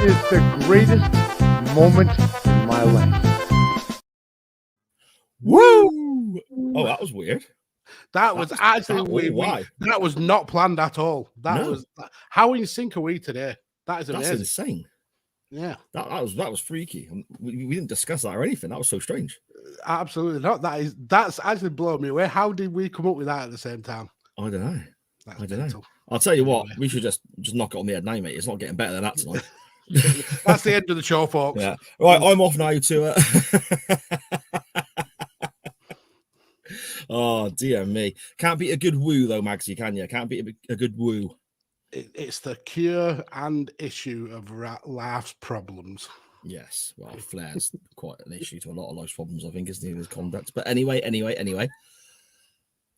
is the greatest moment in my life. Woo! Oh, that was weird. That was actually weird. That was not planned at all. How in sync are we today? That is amazing. That's insane. Yeah, that was freaky. We didn't discuss that or anything. That was so strange. Absolutely not. That's actually blown me away. How did we come up with that at the same time? I don't know. I don't know. I'll tell you what. We should just knock it on the head now, mate. It's not getting better than that tonight. That's the end of the show, folks. Yeah. Right, I'm off now to Oh dear me. Can't beat a good woo though, Magsy, can you? Can't beat a good woo. It's the cure and issue of life's problems. Yes. Well, Flair's quite an issue to a lot of life's problems, I think, isn't he, his conduct. But anyway.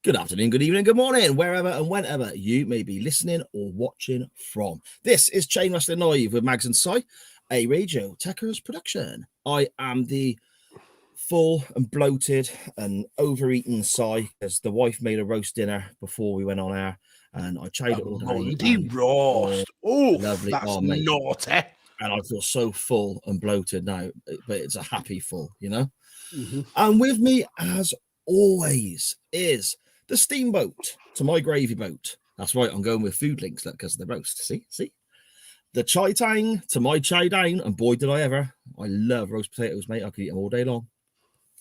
Good afternoon, good evening, good morning, wherever and whenever you may be listening or watching from. This is Chain Wrestling Live with Mags and Si, a Radio Tekkers production. I am the full and bloated and overeaten Si, as the wife made a roast dinner before we went on air, and I tried it all day. Monday roast. Oh, lovely. That's naughty. And I feel so full and bloated now, but it's a happy full, you know? Mm-hmm. And with me, as always, is the Steamboat to my gravy boat. That's right, I'm going with food links because of the roast. See? The Chai Tang to my Chai Down, and boy, did I ever. I love roast potatoes, mate. I could eat them all day long.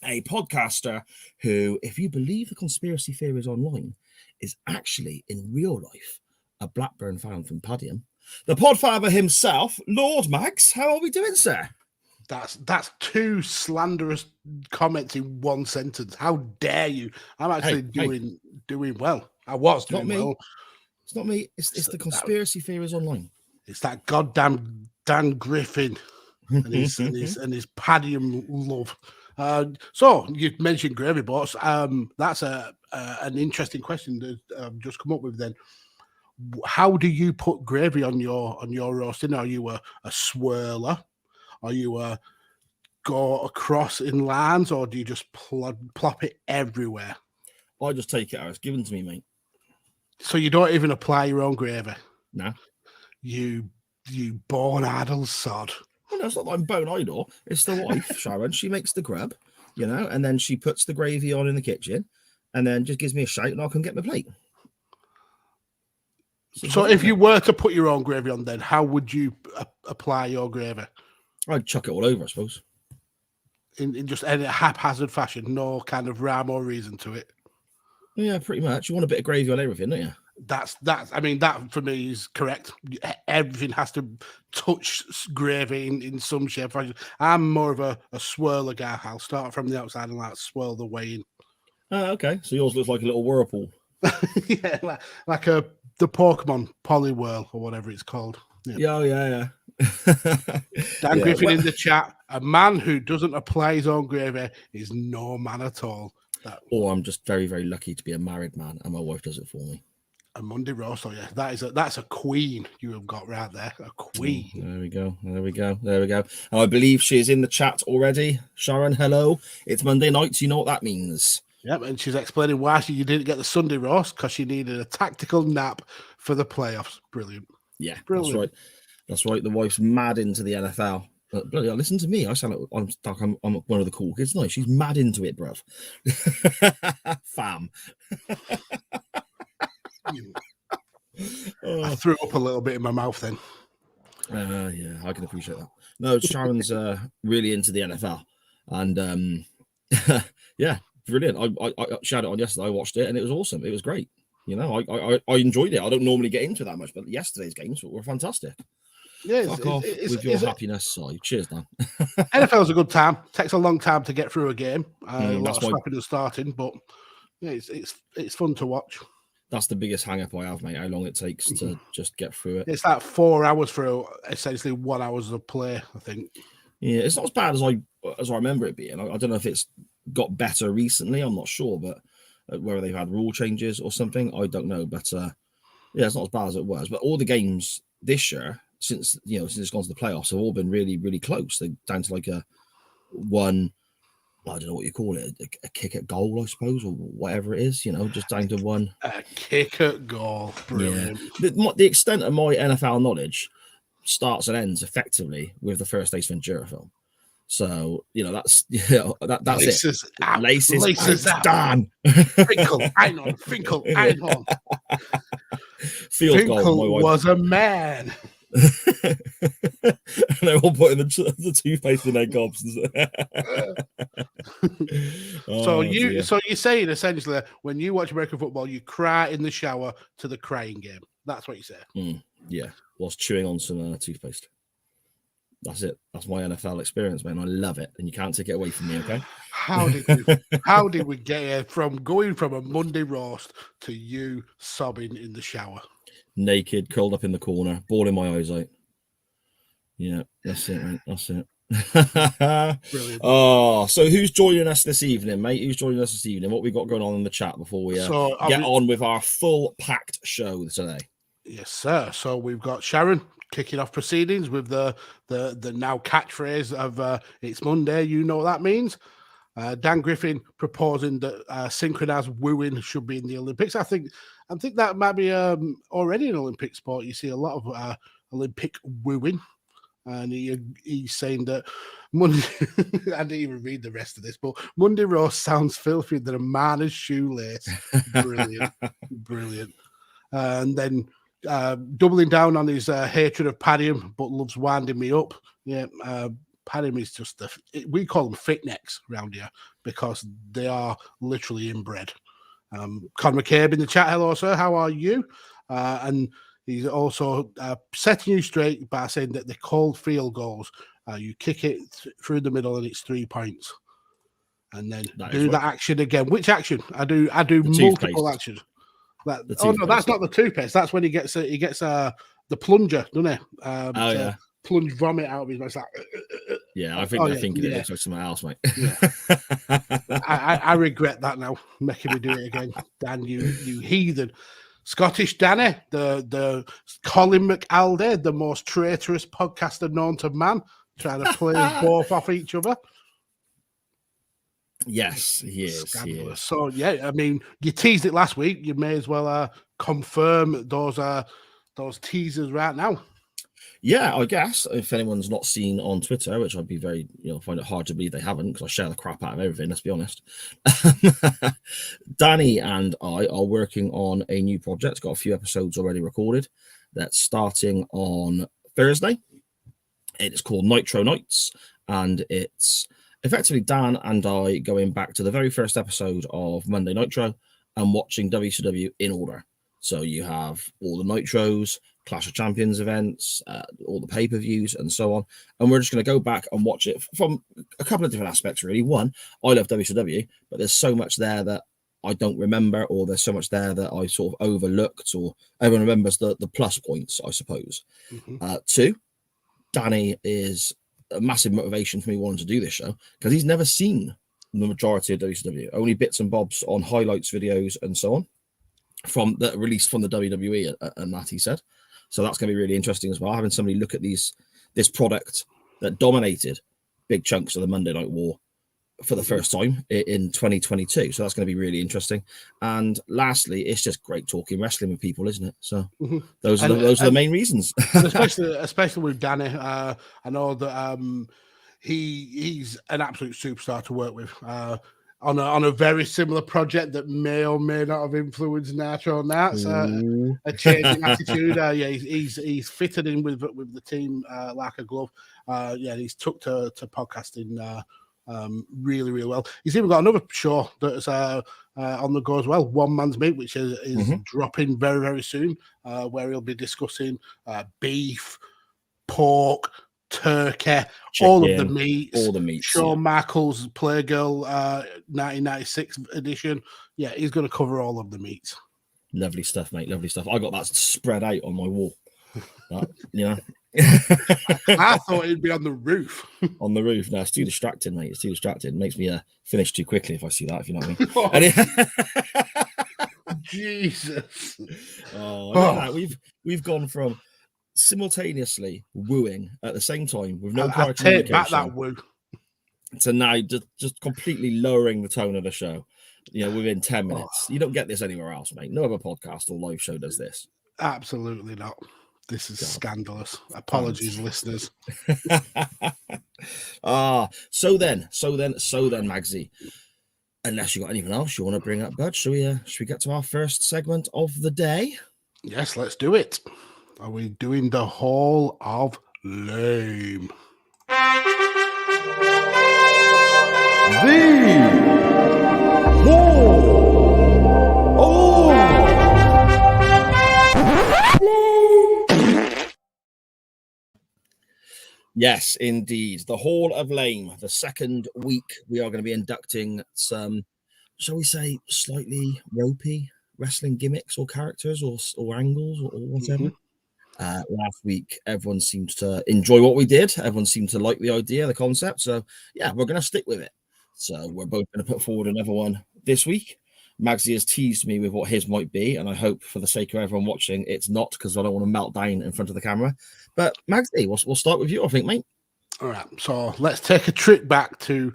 A podcaster who, if you believe the conspiracy theories online, is actually, in real life, a Blackburn fan from Padiham. The podfather himself, Lord Mags. How are we doing, sir? That's two slanderous comments in one sentence. How dare you? I'm actually doing well. I was doing well. It's not me. It's the conspiracy theories online. It's that goddamn Dan Griffin and his Padiham love. So you mentioned gravy boats. That's an interesting question that I've just come up with. Then, how do you put gravy on your roasting? Are you a swirler? Are you go across in lines, or do you just plop it everywhere? I just take it as given to me, mate. So you don't even apply your own gravy? No. You born idle sod. Well, no, it's not that I'm bone idle. It's the wife, Sharon. She makes the grub, you know, and then she puts the gravy on in the kitchen, and then just gives me a shout, and I can get my plate. So if you were to put your own gravy on, then how would you apply your gravy? I'd chuck it all over, I suppose. In just any haphazard fashion, no kind of rhyme or reason to it. Yeah, pretty much. You want a bit of gravy on everything, don't you? That for me is correct. Everything has to touch gravy in some shape. I'm more of a swirler guy. I'll start from the outside and swirl the way in. Okay. So yours looks like a little whirlpool. Yeah, like the Pokemon Poliwhirl or whatever it's called. Yeah. Dan Griffin in the chat. A man who doesn't apply his own gravy is no man at all. I'm just very, very lucky to be a married man, and my wife does it for me. A Monday roast, that's a queen you have got right there. A queen. There we go. And I believe she is in the chat already. Sharon, hello. It's Monday nights. You know what that means. Yep, and she's explaining why you didn't get the Sunday roast, because she needed a tactical nap for the playoffs. Brilliant. Yeah, brilliant. That's right. The wife's mad into the NFL. But bloody hell, listen to me. I sound like I'm one of the cool kids. No, she's mad into it, bruv. Fam. I threw up a little bit in my mouth then. Yeah, I can appreciate that. No, Sharon's really into the NFL. And yeah, brilliant. I shouted it on yesterday. I watched it and it was awesome. It was great. You know, I enjoyed it. I don't normally get into that much, but yesterday's games were fantastic. Yeah, Fuck off with your happiness side. Cheers, Dan. NFL's a good time. Takes a long time to get through a game. A lot of stopping and starting, but yeah, it's fun to watch. That's the biggest hang-up I have, mate. How long it takes to just get through it. It's like 4 hours for essentially 1 hour of play, I think. Yeah, it's not as bad as I remember it being. I don't know if it's got better recently. I'm not sure, but whether they've had rule changes or something, I don't know. But yeah, it's not as bad as it was. But all the games this year, since it's gone to the playoffs, have all been really, really close. They're down to like a one. I don't know what you call it, a kick at goal, I suppose, or whatever it is. Just down to one. A kick at goal, brilliant. Yeah. The extent of my NFL knowledge starts and ends effectively with the first Ace Ventura film. So, that's that's Laces it. out. Laces out. done. Finkel, Einhorn. Field goal, Finkel my wife. was a man. And they're all putting the toothpaste in their gobs. So you're saying essentially when you watch American football, you cry in the shower to the crying game. That's what you say. Yeah, whilst chewing on some toothpaste. That's it. That's my NFL experience, man. I love it, and you can't take it away from me. Okay. How did we get here from going from a Monday roast to you sobbing in the shower? Naked, curled up in the corner, bawling my eyes out. Yeah, that's it, mate. That's it. Brilliant. Oh, so who's joining us this evening, mate? Who's joining us this evening? What we got going on in the chat before we get on with our full packed show today? Yes, sir. So we've got Sharon kicking off proceedings with the now catchphrase of "It's Monday." You know what that means. Dan Griffin proposing that synchronized wooing should be in the Olympics. I think that might be already an Olympic sport. You see a lot of Olympic wooing, and he's saying that Monday. I didn't even read the rest of this, but Monday roast sounds filthier than a miner's shoelace. Brilliant. And then doubling down on his hatred of Padium, but loves winding me up. Yeah. Padium is just we call them fit necks around here because they are literally inbred. Conor McCabe in the chat. Hello, sir. How are you? And he's also setting you straight by saying that they're called field goals. You kick it through the middle and it's 3 points. And then do that action again. Which action? I do multiple actions. That's not the toothpaste. That's when he gets the plunger, doesn't he? Yeah. Plunge vomit out of his mouth. Yeah, I think it looks like something else, mate. Yeah. I regret that now, making me do it again. Dan, you heathen. Scottish Danny, the Colin McAldy, the most traitorous podcaster known to man, trying to play us both off each other. Yes, he is. So, yeah, I mean, you teased it last week. You may as well confirm those teasers right now. Yeah, I guess if anyone's not seen on Twitter, which I'd be very, find it hard to believe they haven't because I share the crap out of everything, let's be honest. Danny and I are working on a new project. Got a few episodes already recorded. That's starting on Thursday. It's called Nitro Nights, and it's effectively Dan and I going back to the very first episode of Monday Nitro and watching WCW in order. So you have all the Nitros, Clash of Champions events, all the pay-per-views and so on. And we're just going to go back and watch it from a couple of different aspects, really. One, I love WCW, but there's so much there that I don't remember, or there's so much there that I sort of overlooked, or everyone remembers the plus points, I suppose. Mm-hmm. Two, Danny is a massive motivation for me wanting to do this show because he's never seen the majority of WCW, only bits and bobs on highlights videos and so on from the release from the WWE and that, he said. So that's going to be really interesting as well, having somebody look at this product that dominated big chunks of the Monday Night War for the first time in 2022. So that's going to be really interesting. And lastly, it's just great talking wrestling with people, isn't it? So those are the main reasons. especially with Danny. I know that he's an absolute superstar to work with. On a very similar project that may or may not have influenced Nitro Nights, a change in attitude. He's fitted in with the team like a glove. He's took to podcasting really, really well. He's even got another show that's on the go as well, One Man's Meat, which is dropping very, very soon, where he'll be discussing beef, pork, turkey, chicken, all of the meats. Shawn Michaels Playgirl 1996 edition. Yeah, he's going to cover all of the meats. Lovely stuff, mate. Lovely stuff. I got that spread out on my wall. I thought it'd be on the roof. On the roof. No, it's too distracting, mate. It's too distracting. It makes me finish too quickly if I see that, if you know what I mean. Jesus. We've gone from simultaneously wooing at the same time with no prior communication. Take back that woo. To now just completely lowering the tone of the show. Within 10 minutes. You don't get this anywhere else, mate. No other podcast or live show does this. Absolutely not. This is scandalous. Apologies, listeners. So then, Magsy. Unless you got anything else you want to bring up, bud, should we get to our first segment of the day? Yes, let's do it. Are we doing the Hall of Lame? Yes, indeed. The Hall of Lame. The second week we are going to be inducting some, shall we say, slightly ropey wrestling gimmicks or characters or angles or whatever. Last week, everyone seemed to enjoy what we did. Everyone seemed to like the idea, the concept. So, yeah, we're going to stick with it. So we're both going to put forward another one this week. Magsy has teased me with what his might be, and I hope for the sake of everyone watching, it's not, because I don't want to melt down in front of the camera. But Magsy, we'll start with you, I think, mate. All right, so let's take a trip back to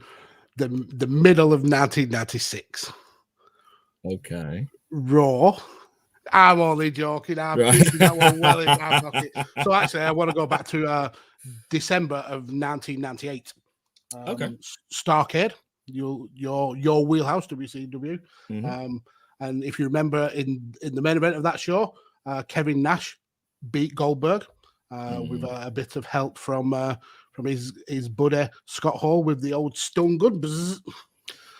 the middle of 1996. Okay. Raw. I'm only joking. I'm keeping that one well in my pocket. So actually, I want to go back to December of 1998. Okay. Starcade. Your wheelhouse, WCW. And if you remember, in the main event of that show, Kevin Nash beat Goldberg with a bit of help from his buddy Scott Hall with the old Stone Gun. Bzz.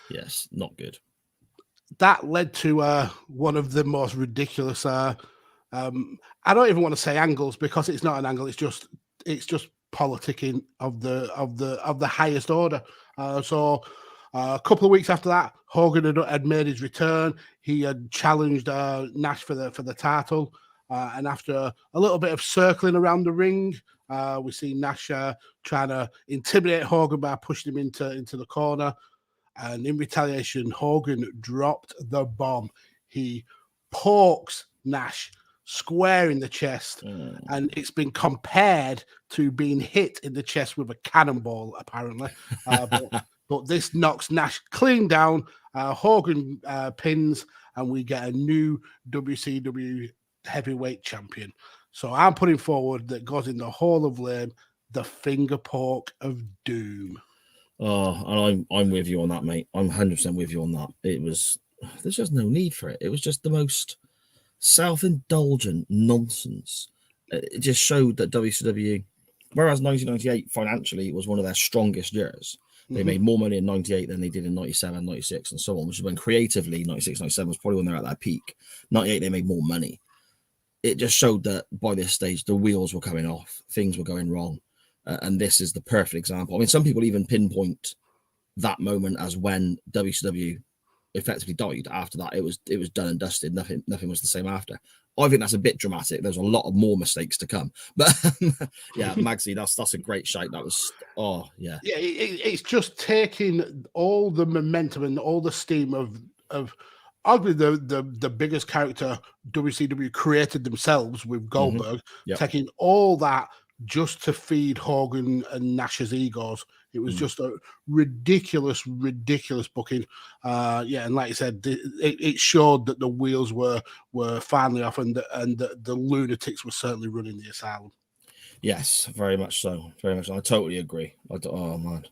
Yes, not good. That led to one of the most ridiculous. I don't even want to say angles, because it's not an angle. It's just politicking of the highest order. So a couple of weeks after that, Hogan had made his return. He had challenged Nash for the title, and after a little bit of circling around the ring, we see Nash trying to intimidate Hogan by pushing him into the corner. And in retaliation, Hogan dropped the bomb. He pokes Nash square in the chest, and it's been compared to being hit in the chest with a cannonball, apparently. But this knocks Nash clean down. Hogan pins, and we get a new WCW heavyweight champion. So I'm putting forward that goes in the Hall of Lame, the finger poke of doom. Oh, and I'm with you on that, mate. I'm 100% with you on that. There's just no need for it. It was just the most self-indulgent nonsense. It just showed that WCW, whereas 1998 financially was one of their strongest years, they made more money in 98 than they did in 97, 96, and so on, which is when creatively 96, 97 was probably when they're at their peak. 98, they made more money. It just showed that by this stage, the wheels were coming off, things were going wrong. And this is the perfect example. I mean, some people even pinpoint that moment as when WCW effectively died. After that, it was done and dusted. Nothing was the same after. I think that's a bit dramatic. There's a lot of more mistakes to come. But yeah, Magsy, that's a great shout. That was yeah. Yeah, it's just taking all the momentum and all the steam of arguably the biggest character WCW created themselves with Goldberg, taking all that just to feed Hogan and Nash's egos. It was just a ridiculous booking. And like you said, it showed that the wheels were finally off, and the lunatics were certainly running the asylum. Yes, very much so. Very much so. I totally agree. Oh man,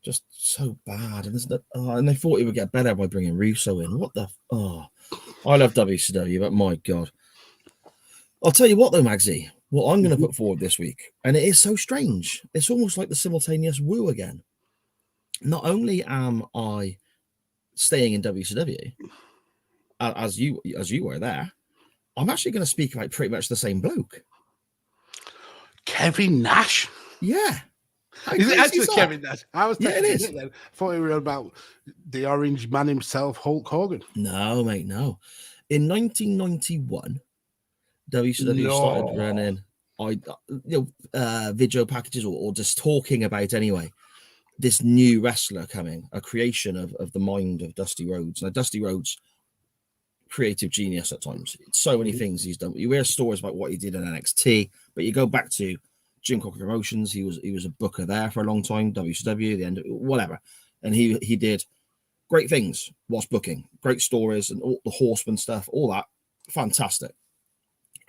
just so bad. And they thought it would get better by bringing Russo in. What the? I love WCW, but my God. I'll tell you what though, Magsy. What I'm going to put forward this week, and it is so strange. It's almost like the simultaneous woo again. Not only am I staying in WCW, as you were there, I'm actually going to speak about pretty much the same bloke. Kevin Nash? Yeah. Is it actually Kevin Nash? I was it is. I thought you were about the Orange Man himself, Hulk Hogan. No, mate, no. In 1991, WCW started running video packages or just talking about anyway this new wrestler coming, a creation of the mind of Dusty Rhodes. Now, Dusty Rhodes, creative genius at times. So many things he's done. You hear stories about what he did in NXT, but you go back to Jim Crockett Promotions. He was a booker there for a long time. WCW, the end of whatever, and he did great things whilst booking, great stories and all the Horseman stuff, all that fantastic.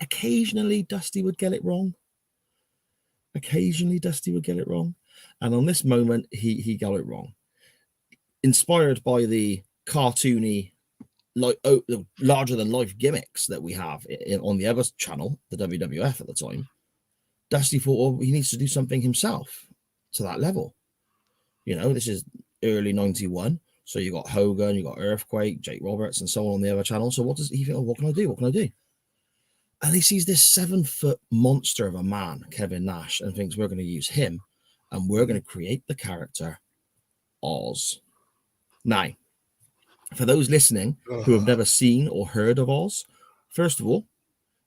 occasionally Dusty would get it wrong. And on this moment, he got it wrong. Inspired by the cartoony, larger than life gimmicks that we have on the other channel, the WWF at the time, Dusty thought, well, he needs to do something himself to that level. This is early 91. So you got Hogan, you got Earthquake, Jake Roberts, and so on the other channel. So what does he think? Oh, what can I do? And he sees this 7-foot monster of a man, Kevin Nash, and thinks we're going to use him and we're going to create the character Oz. Now, for those listening who have never seen or heard of Oz, first of all,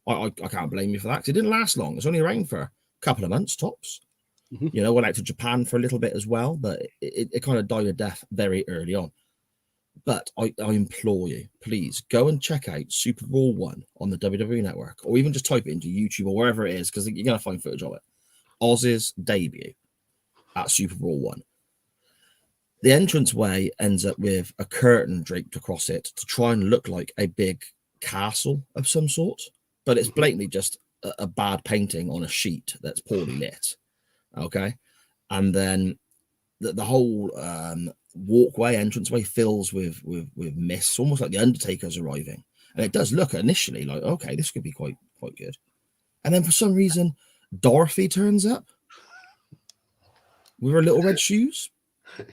I can't blame you for that, because it didn't last long. It's only around for a couple of months tops. Went out to Japan for a little bit as well, but it kind of died a death very early on. But I implore you, please go and check out Super Raw 1 on the WWE Network, or even just type it into YouTube or wherever it is, because you're going to find footage of it. Oz's debut at Super Raw 1. The entranceway ends up with a curtain draped across it to try and look like a big castle of some sort, but it's blatantly just a bad painting on a sheet that's poorly lit. Okay, and then the whole walkway, entranceway fills with mist, almost like the Undertaker's arriving, and it does look initially like, okay, this could be quite good. And then for some reason, Dorothy turns up with her little red shoes.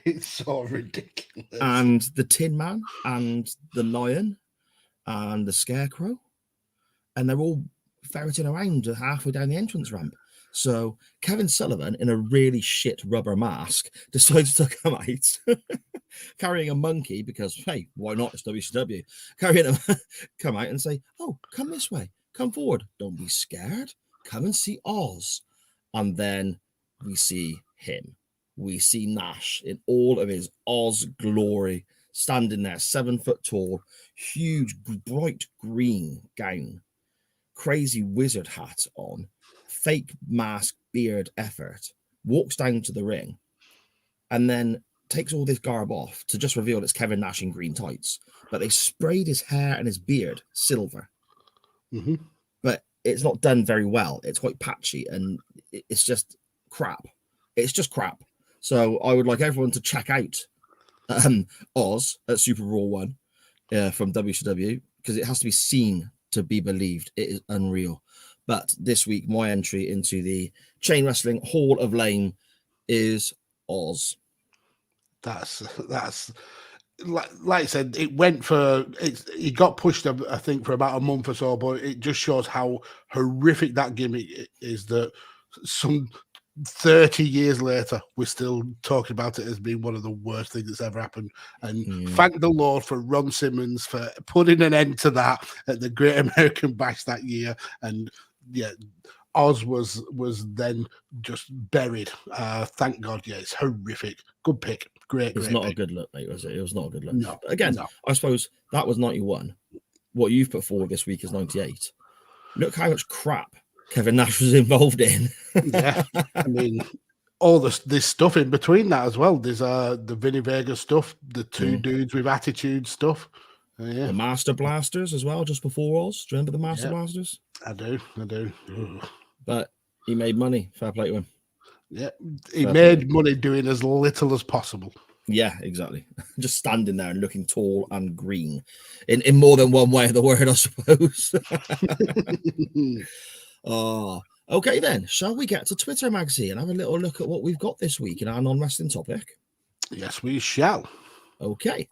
It's so ridiculous. And the Tin Man and the Lion and the Scarecrow, and they're all ferreting around halfway down the entrance ramp. So Kevin Sullivan, in a really shit rubber mask, decides to come out carrying a monkey because, hey, why not? It's WCW. Come out and say, oh, come this way. Come forward. Don't be scared. Come and see Oz. And then we see him. We see Nash in all of his Oz glory, standing there, 7 foot tall, huge, bright green gown, crazy wizard hat on, fake mask, beard effort, walks down to the ring, and then takes all this garb off to just reveal it's Kevin Nash in green tights. But they sprayed his hair and his beard silver. But it's not done very well. It's quite patchy, and it's just crap. It's just crap. So I would like everyone to check out Oz at Super Raw 1 from WCW, because it has to be seen to be believed. It is unreal. But this week, my entry into the Chain Wrestling Hall of Fame is Oz. That's like I said, it went for it got pushed, I think, for about a month or so, but it just shows how horrific that gimmick is, that some 30 years later we're still talking about it as being one of the worst things that's ever happened. And thank the Lord for Ron Simmons for putting an end to that at the Great American Bash that year. And yeah, Oz was then just buried. Thank God. Yeah, it's horrific. Good pick. Great. It's not pick. A good look, mate, was it? It was not a good look. No. But again, no. I suppose that was 91. What you've put forward this week is 98. Look how much crap Kevin Nash was involved in. Yeah, I mean, all this stuff in between that as well. There's the Vinny Vega stuff, the two dudes with attitude stuff. Yeah. The Master Blasters as well, just before Oz. Do you remember the Master Blasters? I do. But he made money. Fair play to him. Yeah, he made money doing as little as possible. Yeah, exactly. Just standing there and looking tall and green in more than one way of the word, I suppose. Okay then. Shall we get to Twitter, Magsy, and have a little look at what we've got this week in our non-wrestling topic? Yes, we shall. Okay.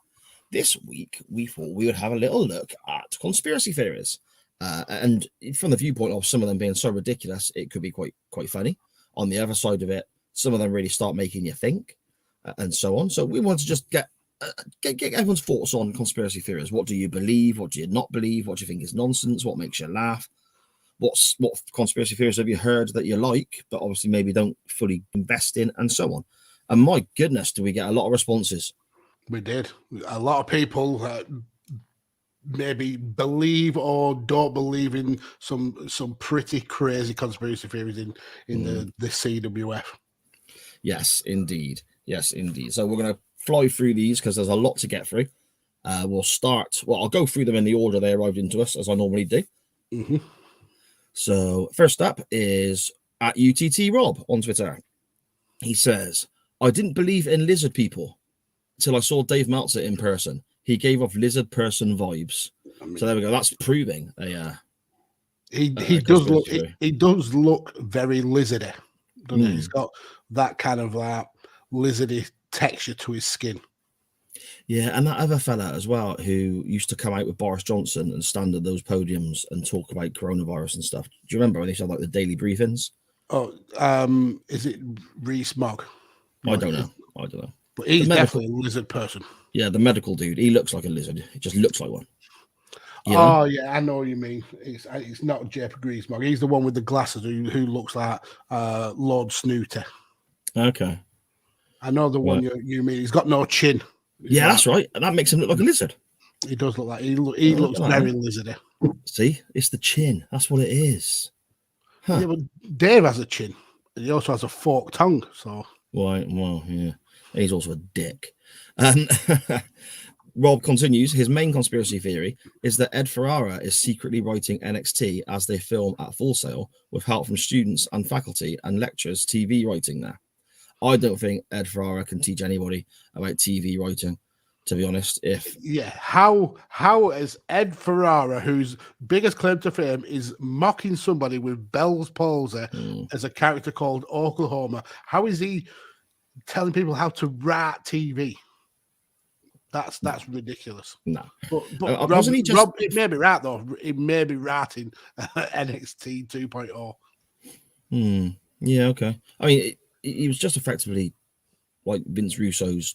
This week, we thought we would have a little look at conspiracy theories. And from the viewpoint of some of them being so ridiculous, it could be quite funny. On the other side of it, some of them really start making you think, and so on. So we want to just get everyone's thoughts on conspiracy theories. What do you believe? What do you not believe? What do you think is nonsense? What makes you laugh? What conspiracy theories have you heard that you like, but obviously maybe don't fully invest in, and so on. And my goodness, do we get a lot of responses? We did. A lot of people maybe believe or don't believe in some pretty crazy conspiracy theories in the CWF. Yes, indeed. So we're going to fly through these because there's a lot to get through. I'll go through them in the order they arrived into us, as I normally do. So first up is at UTT Rob on Twitter. He says, I didn't believe in lizard people till I saw Dave Meltzer in person. He gave off lizard person vibes. So there we go. That's proving he does look very lizardy, doesn't he? He's got that kind of lizardy texture to his skin. Yeah, and that other fella as well who used to come out with Boris Johnson and stand at those podiums and talk about coronavirus and stuff. Do you remember when they had like the daily briefings? Oh, is it Rees-Mogg? I don't know. But he's definitely a lizard person. Yeah, the medical dude. He looks like a lizard. He just looks like one. You know? Oh yeah, I know what you mean. It's not Jeff Rees-Mogg. He's the one with the glasses who looks like Lord Snooty. Okay. I know the one you mean. He's got no chin. Yeah, that's right. And that makes him look like a lizard. He does look like he looks very lizardy. See, it's the chin. That's what it is. Huh. Yeah, but Dave has a chin. And he also has a forked tongue. So well, yeah. He's also a dick. Rob continues. His main conspiracy theory is that Ed Ferrara is secretly writing NXT as they film at Full Sail with help from students and faculty and lecturers TV writing there. I don't think Ed Ferrara can teach anybody about TV writing, to be honest. How is Ed Ferrara, whose biggest claim to fame is mocking somebody with Bell's palsy as a character called Oklahoma, how is he telling people how to write TV? That's ridiculous. No, but Rob, it may be right though. It may be writing NXT 2.0. Yeah, okay. I mean, he was just effectively like Vince Russo's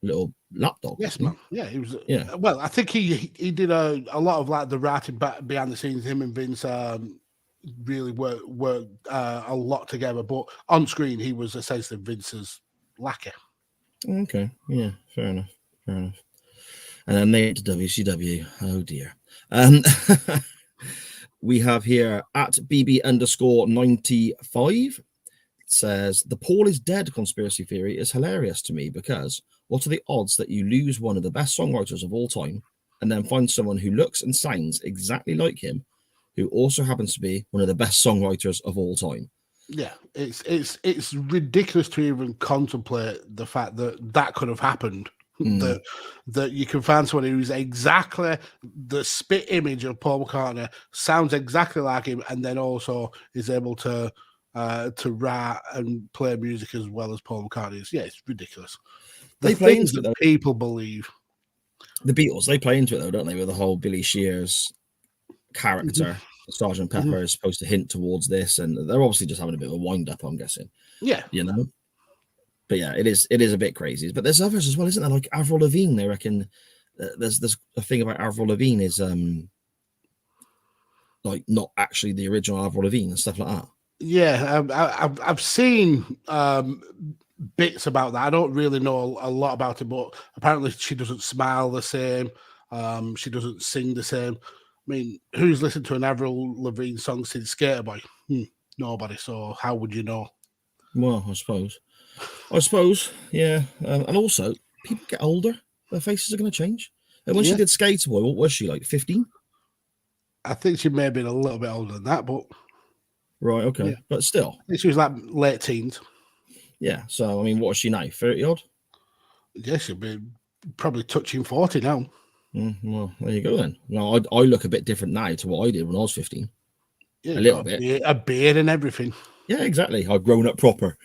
little lapdog. Yes, man. Yeah, he was. Yeah. Well, I think he did a lot of like the writing behind the scenes. Him and Vince really worked a lot together. But on screen, he was essentially Vince's lackey. Okay. Yeah. Fair enough. And then they went to WCW. Oh dear. We have here at BB_95 says the Paul is dead conspiracy theory is hilarious to me because what are the odds that you lose one of the best songwriters of all time and then find someone who looks and sounds exactly like him who also happens to be one of the best songwriters of all time? Yeah, it's ridiculous to even contemplate the fact that could have happened. That you can find someone who's exactly the spit image of Paul McCartney, sounds exactly like him, and then also is able to write and play music as well as Paul McCartney is. Yeah, it's ridiculous. The things that people believe. The Beatles, they play into it though, don't they? With the whole Billy Shears character, Sgt. Pepper is supposed to hint towards this, and they're obviously just having a bit of a wind up, I'm guessing. Yeah, you know. But yeah, it is a bit crazy. But there's others as well, isn't there? Like Avril Lavigne, they reckon there's a thing about Avril Lavigne is like not actually the original Avril Lavigne and stuff like that. Yeah, I've seen bits about that. I don't really know a lot about it, but apparently she doesn't smile the same. She doesn't sing the same. I mean, who's listened to an Avril Lavigne song since Skater Boy? Nobody. So how would you know? Well, I suppose, yeah. And also, people get older; their faces are going to change. And when she did Skater Boy, what was she like? 15? I think she may have been a little bit older than that, but right, okay, but still, I think she was like late teens. Yeah. So I mean, what is she now? 30 odd? Yeah, she'll be probably touching 40 now. Well, there you go then. Well, I look a bit different now to what I did when I was 15. Yeah, a little bit, a beard and everything. Yeah, exactly. I've grown up proper.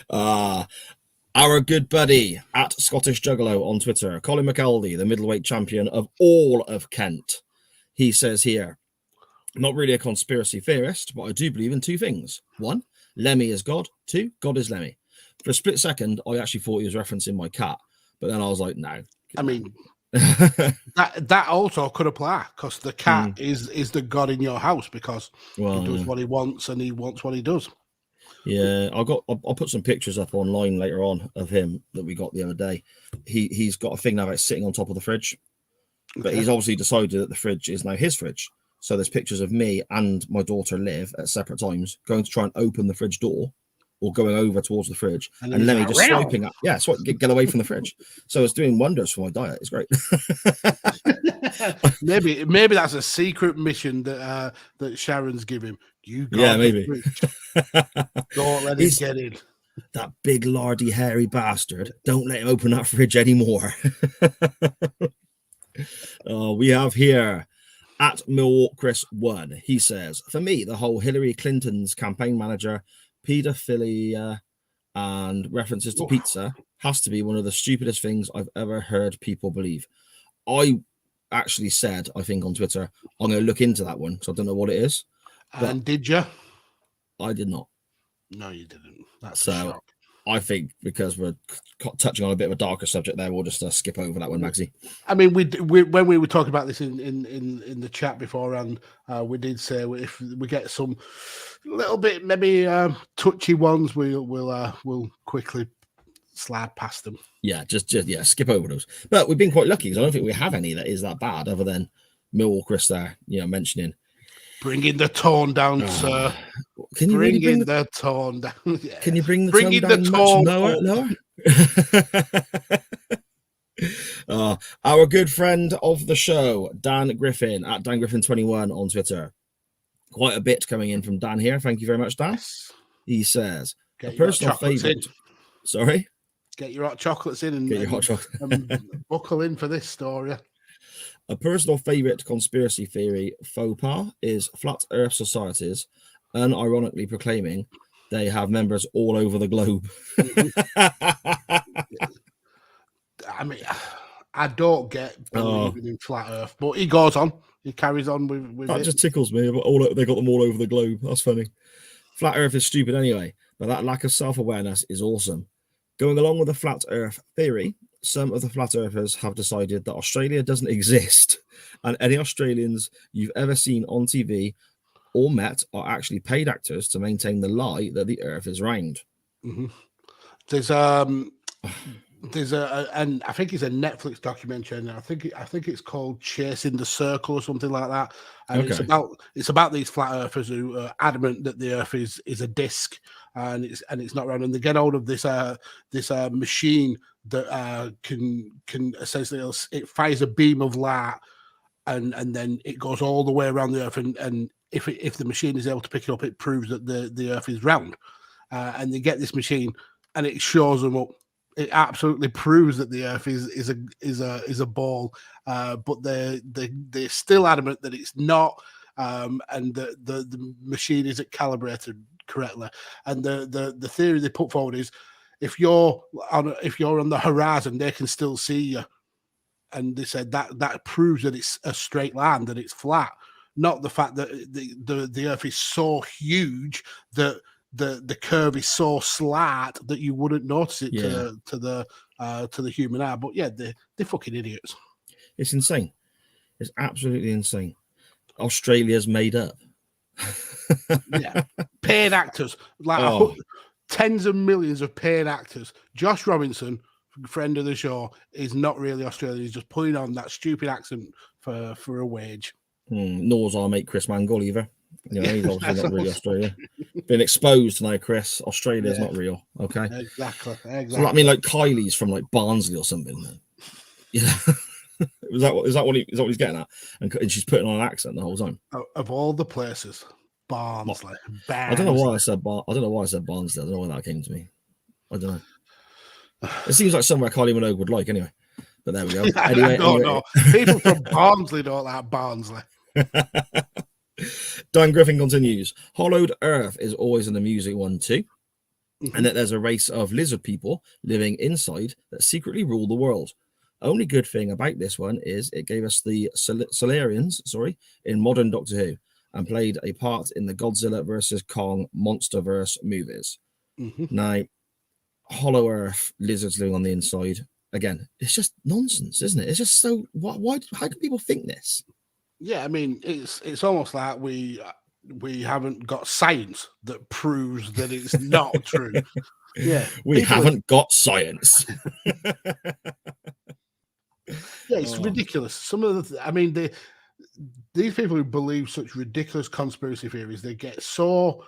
Our good buddy at Scottish Juggalo on Twitter, Colin McAldy, the middleweight champion of all of Kent. He says here, not really a conspiracy theorist, but I do believe in two things. One, Lemmy is God. Two, God is Lemmy. For a split second, I actually thought he was referencing my cat, but then I was like, no. I mean, that also could apply because the cat is the god in your house because he does what he wants and he wants what he does. Yeah, I'll put some pictures up online later on of him that we got the other day. He's got a thing now about sitting on top of the fridge, but he's obviously decided that the fridge is now his fridge. So there's pictures of me and my daughter Liv at separate times going to try and open the fridge door, or going over towards the fridge, And and he's Lemmy like, just "Wow." swiping up. Yeah, get away from the fridge. So it's doing wonders for my diet. It's great. maybe that's a secret mission that Sharon's giving. You guard Yeah, the maybe. fridge. Don't let him get in. That big, lardy, hairy bastard. Don't let him open that fridge anymore. We have here at Chris1. He says, for me, the whole Hillary Clinton's campaign manager, pedophilia, and references to pizza has to be one of the stupidest things I've ever heard people believe. I actually said, I think on Twitter, I'm going to look into that one, so I don't know what it is. And did you? I did not. No, you didn't. That's so. a shock. I think because we're touching on a bit of a darker subject there, we'll just skip over that one, Magsy. I mean, we when we were talking about this in the chat beforehand, we did say if we get some little bit maybe touchy ones, we'll quickly slide past them. Yeah, just skip over those. But we've been quite lucky because I don't think we have any that is that bad, other than Millwall Chris there, mentioning. Bringing the tone down, sir. Can you bring really the tone down? Yeah. Can you bring the tone down lower? Our good friend of the show, Dan Griffin, at Dan Griffin 21 on Twitter. Quite a bit coming in from Dan here. Thank you very much, Dan. Yes. He says, Get a personal favourite. Sorry? Get your hot chocolates in and buckle in for this story. A personal favourite conspiracy theory faux pas is flat earth societies unironically proclaiming they have members all over the globe. I mean, I don't get believing in flat earth, but he goes on. He carries on with that it. Just tickles me. They got them all over the globe. That's funny. Flat earth is stupid anyway, but that lack of self-awareness is awesome. Going along with the flat earth theory, some of the flat earthers have decided that Australia doesn't exist, and any Australians you've ever seen on TV or met are actually paid actors to maintain the lie that the earth is round. Mm-hmm. There's and I think it's a Netflix documentary, and I think it's called Chasing the Circle or something like that. And it's about these flat earthers who are adamant that the earth is a disc and it's not round. And they get hold of this machine that can essentially, it fires a beam of light and then it goes all the way around the earth, and if the machine is able to pick it up, it proves that the earth is round. And they get this machine and it shows them up. It absolutely proves that the earth is a ball, but they're still adamant that it's not, and the machine isn't calibrated correctly. And the theory they put forward is if you're on the horizon, they can still see you. And they said that proves that it's a straight line, that it's flat, not the fact that the earth is so huge that the curve is so slight that you wouldn't notice it to the human eye. But yeah, they're fucking idiots. It's insane. It's absolutely insane. Australia's made up. Yeah, paid actors, tens of millions of paid actors. Josh Robinson, friend of the show, is not really Australian. He's just putting on that stupid accent for a wage. Nor's our mate Chris Mangold either. He's obviously not really Australia. Been exposed now, Chris. Australia's not real. Okay. Exactly. So, I mean, like Kylie's from like Barnsley or something. Yeah. Is that what he's getting at? And she's putting on an accent the whole time. Of all the places, Barnsley. I don't know why I said Barnsley. I don't know why that came to me. I don't know. It seems like somewhere Kylie Minogue would like anyway. But there we go. Anyway, no. People from Barnsley don't like Barnsley. Dan Griffin continues. Hollowed Earth is always an amusing one too. And that there's a race of lizard people living inside that secretly rule the world. Only good thing about this one is it gave us the Solarians, in modern Doctor Who, and played a part in the Godzilla versus Kong Monsterverse movies. Now, Hollow Earth, lizards living on the inside, again, it's just nonsense, isn't it? It's just so, why how can people think this? Yeah, I mean, it's almost like we haven't got science that proves that it's not true. Yeah, we haven't got science. Yeah, it's ridiculous. Some of these people who believe such ridiculous conspiracy theories, they get so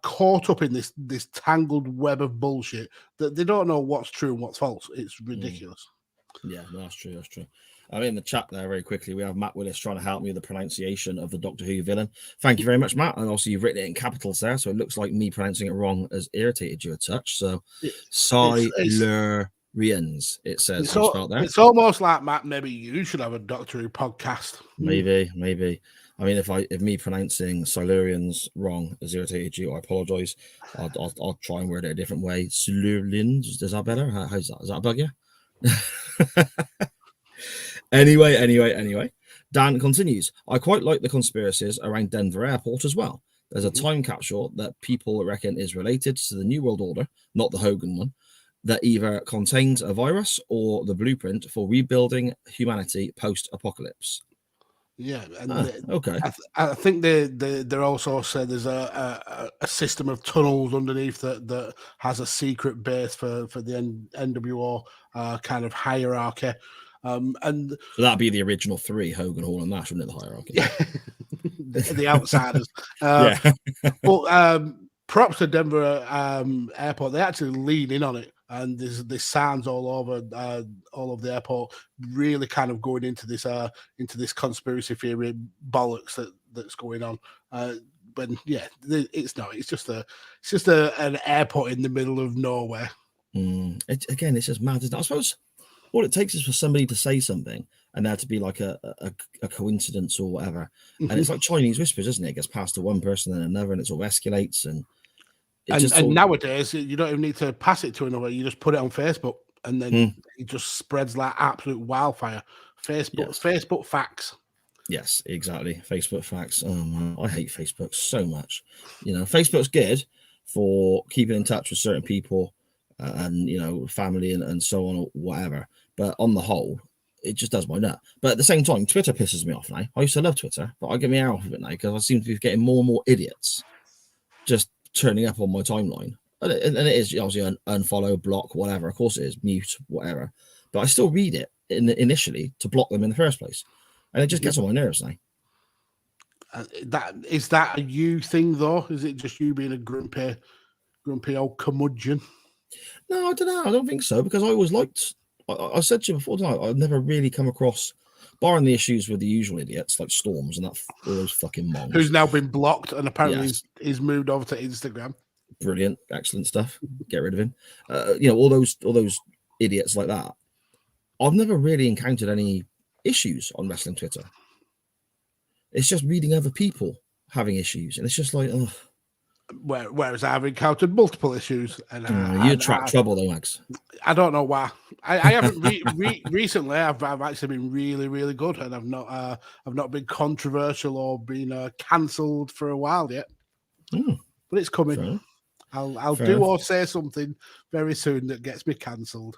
caught up in this tangled web of bullshit that they don't know what's true and what's false. It's ridiculous. Yeah, no, that's true. That's true. I mean, in the chat there, very quickly, we have Matt Willis trying to help me with the pronunciation of the Doctor Who villain. Thank you very much, Matt. And also, you've written it in capitals there, so it looks like me pronouncing it wrong has irritated you a touch. So, Silurians, it says. It's almost like, Matt, maybe you should have a Doctor Who podcast. Maybe. I mean, if me pronouncing Silurians wrong has irritated you, I apologize. I'll try and word it a different way. Silurians, is that better? How's that? Is that a bug? Yeah. Anyway, Dan continues. I quite like the conspiracies around Denver Airport as well. There's a time capsule that people reckon is related to the New World Order, not the Hogan one, that either contains a virus or the blueprint for rebuilding humanity post-apocalypse. Yeah, and okay. I think they also said there's a system of tunnels underneath that has a secret base for the NWO kind of hierarchy. And so that'd be the original three, Hogan, Hall, and Nash, wouldn't it? The hierarchy. Yeah, the outsiders. But props to Denver Airport. They actually lean in on it, and there's signs all over the airport, really kind of going into this conspiracy theory bollocks that's going on. But yeah, it's not. It's just an airport in the middle of nowhere. Again, it's just mad. I suppose all it takes is for somebody to say something and there to be like a coincidence or whatever. And it's like Chinese whispers, isn't it? It gets passed to one person and another, and it all escalates. And nowadays, you don't even need to pass it to another. You just put it on Facebook, and then it just spreads like absolute wildfire. Facebook facts. Yes, exactly. Facebook facts. Oh man, I hate Facebook so much. Facebook's good for keeping in touch with certain people and family and so on or whatever. But on the whole, it just does my nut. But at the same time, Twitter pisses me off now. I used to love Twitter, but I get me out of it now because I seem to be getting more and more idiots just turning up on my timeline. And it is obviously unfollow, block, whatever. Of course it is, mute, whatever. But I still read it initially to block them in the first place. And it just gets on my nerves now. Is that a you thing, though? Is it just you being a grumpy old curmudgeon? No, I don't know. I don't think so, because I always liked... I said to you before tonight, I've never really come across, barring the issues with the usual idiots like Storms and that all those fucking mongs. Who's now been blocked and apparently he's moved over to Instagram. Brilliant, excellent stuff. Get rid of him. All those idiots like that. I've never really encountered any issues on wrestling Twitter. It's just reading other people having issues, and it's just like, oh. Whereas I've encountered multiple issues, and you attract trouble, though, Max. I don't know why. I haven't recently. I've actually been really, really good, and I've not been controversial or been cancelled for a while yet. But it's coming. Fair. I'll do or say something very soon that gets me cancelled.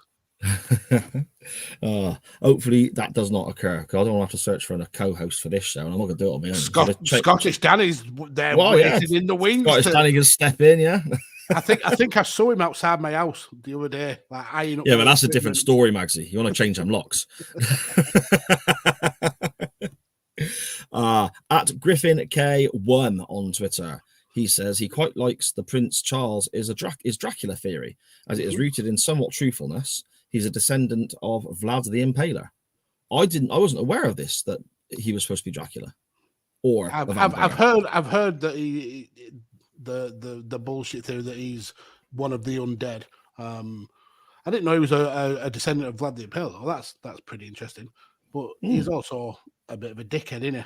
Hopefully that does not occur, because I don't want to have to search for a co-host for this show, and I'm not going to do it on my own. Scottish Danny's there waiting in the wings. Scottish Danny can step in, yeah. I think I saw him outside my house the other day, like eyeing up. Yeah, but that's a different story, Magsy. You want to change them locks. At Griffin K1 on Twitter, he says he quite likes the Prince Charles is Dracula theory, as it is rooted in somewhat truthfulness. He's a descendant of Vlad the Impaler. I wasn't aware of this, that he was supposed to be Dracula. Or I've heard that he the bullshit theory that he's one of the undead. I didn't know he was a descendant of Vlad the Impaler. Well, that's pretty interesting. But he's also a bit of a dickhead, isn't he?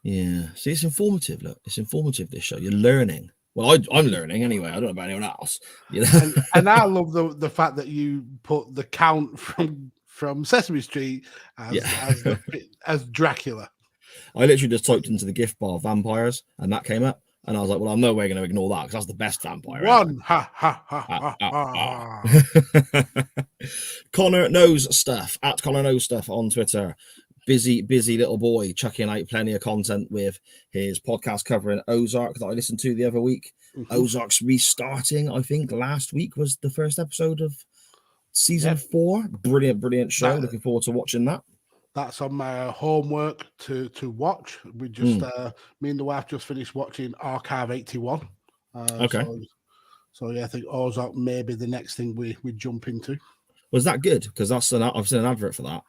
Yeah. See, it's informative. Look, it's informative. This show, you're learning. Well, I'm learning anyway. I don't know about anyone else. And I love the fact that you put the Count from Sesame Street as Dracula. I literally just typed into the gift bar vampires, and that came up. And I was like, well, I'm no way going to ignore that, because that's the best vampire. Connor knows stuff at Connor knows stuff on Twitter. Busy little boy, chucking out plenty of content with his podcast covering Ozark that I listened to the other week. Ozark's restarting, I think last week was the first episode of season 4. Brilliant show. Looking forward to watching that. that's on my homework to watch. We just me and the wife just finished watching Archive 81. Okay. So yeah, I think Ozark may be the next thing we jump into. Was that good? Because I've seen an advert for that.